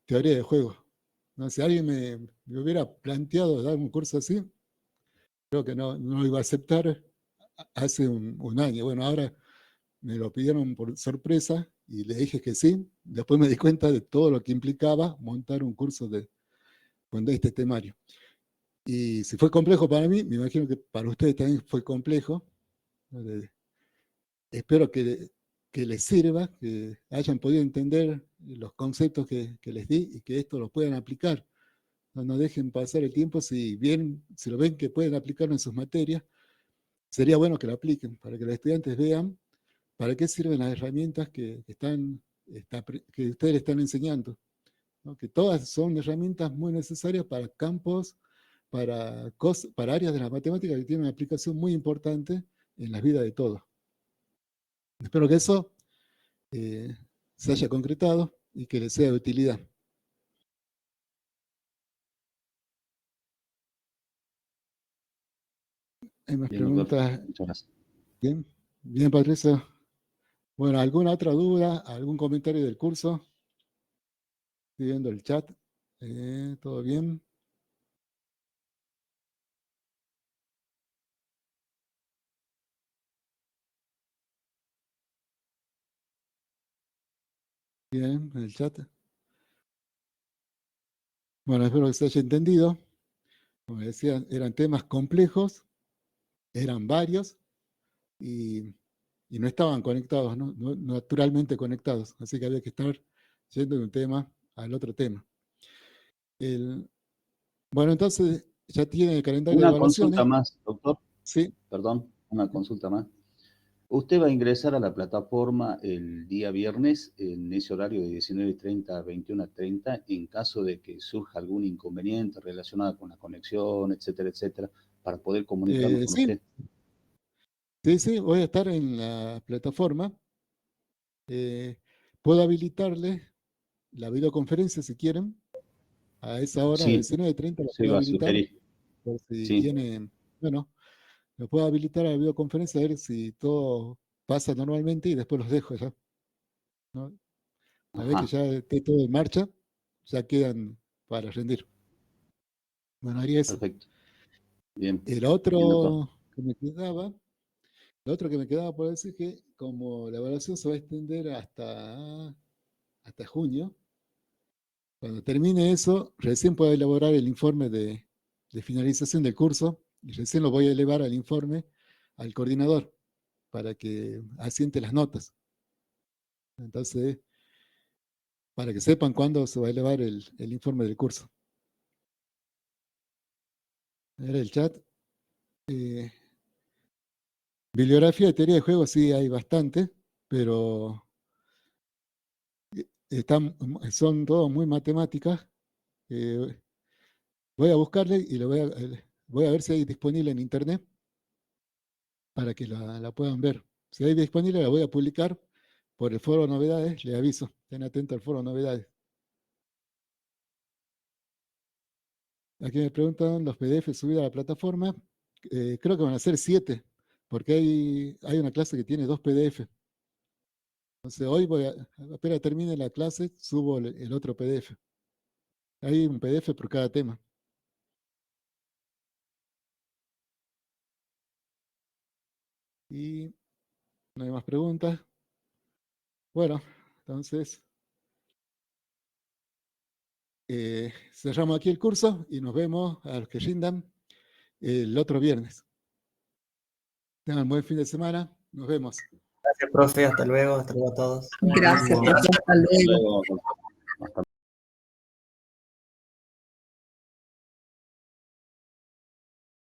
teoría de juegos. No, si alguien me hubiera planteado dar un curso así, creo que no lo iba a aceptar hace un año. Bueno, ahora me lo pidieron por sorpresa y le dije que sí. Después me di cuenta de todo lo que implicaba montar un curso con este temario. Y si fue complejo para mí, me imagino que para ustedes también fue complejo. Espero que les sirva, que hayan podido entender los conceptos que les di y que esto lo puedan aplicar. No dejen pasar el tiempo si lo ven que pueden aplicarlo en sus materias. Sería bueno que lo apliquen para que los estudiantes vean para qué sirven las herramientas que ustedes están enseñando, ¿no? Que todas son herramientas muy necesarias para campos, para áreas de la matemática que tienen una aplicación muy importante en la vida de todos. Espero que eso se haya concretado y que les sea de utilidad. Hay más Bien, doctor. preguntas. Muchas gracias. Bien, bien, Patricio. Bueno, ¿alguna otra duda? ¿Algún comentario del curso? Estoy viendo el chat. ¿Todo bien? Bien, en el chat. Bueno, espero que se haya entendido. Como decía, eran temas complejos, eran varios y no estaban conectados, ¿no? Naturalmente conectados. Así que había que estar yendo de un tema al otro tema. Bueno, entonces ya tiene el calendario de Una evaluaciones. consulta más, doctor. Sí. Perdón, una consulta más. Usted va a ingresar a la plataforma el día viernes en ese horario de 19:30 a 21:30 en caso de que surja algún inconveniente relacionado con la conexión, etcétera, etcétera, para poder comunicarnos con Sí, usted. sí, voy a estar en la plataforma. Puedo habilitarle la videoconferencia si quieren. A esa hora, a Sí, 19:30 la se puedo iba a habilitar. sugerir. Por si Sí, tiene, bueno, lo puedo habilitar a la videoconferencia a ver si todo pasa normalmente y después los dejo ya, ¿no? Una vez que ajá, ya esté todo en marcha, ya quedan para rendir. Bueno, haría eso. perfecto. Bien, El bien, doctor. otro que me quedaba, lo otro que me quedaba por decir que como la evaluación se va a extender hasta junio, cuando termine eso, recién puedo elaborar el informe de finalización del curso y recién lo voy a elevar al informe al coordinador para que asiente las notas. Entonces, para que sepan cuándo se va a elevar el informe del curso. Era el chat. Bibliografía de teoría de juegos sí hay bastante, pero son todos muy matemáticas. Voy a buscarle y voy a ver si hay disponible en internet para que la puedan ver. Si hay disponible, la voy a publicar por el foro novedades, le aviso. Estén atentos al foro novedades. Aquí me preguntan los PDF subidos a la plataforma. Creo que van a ser 7, porque hay una clase que tiene 2 PDF. Entonces hoy apenas termine la clase, subo el otro PDF. Hay un PDF por cada tema. Y no hay más preguntas. Bueno, entonces cerramos aquí el curso y nos vemos a los que rindan el otro viernes. Tengan buen fin de semana. Nos vemos. Gracias, profe. Hasta luego a todos. Gracias, Buenísimo. profe. Hasta Hasta luego. luego, doctor.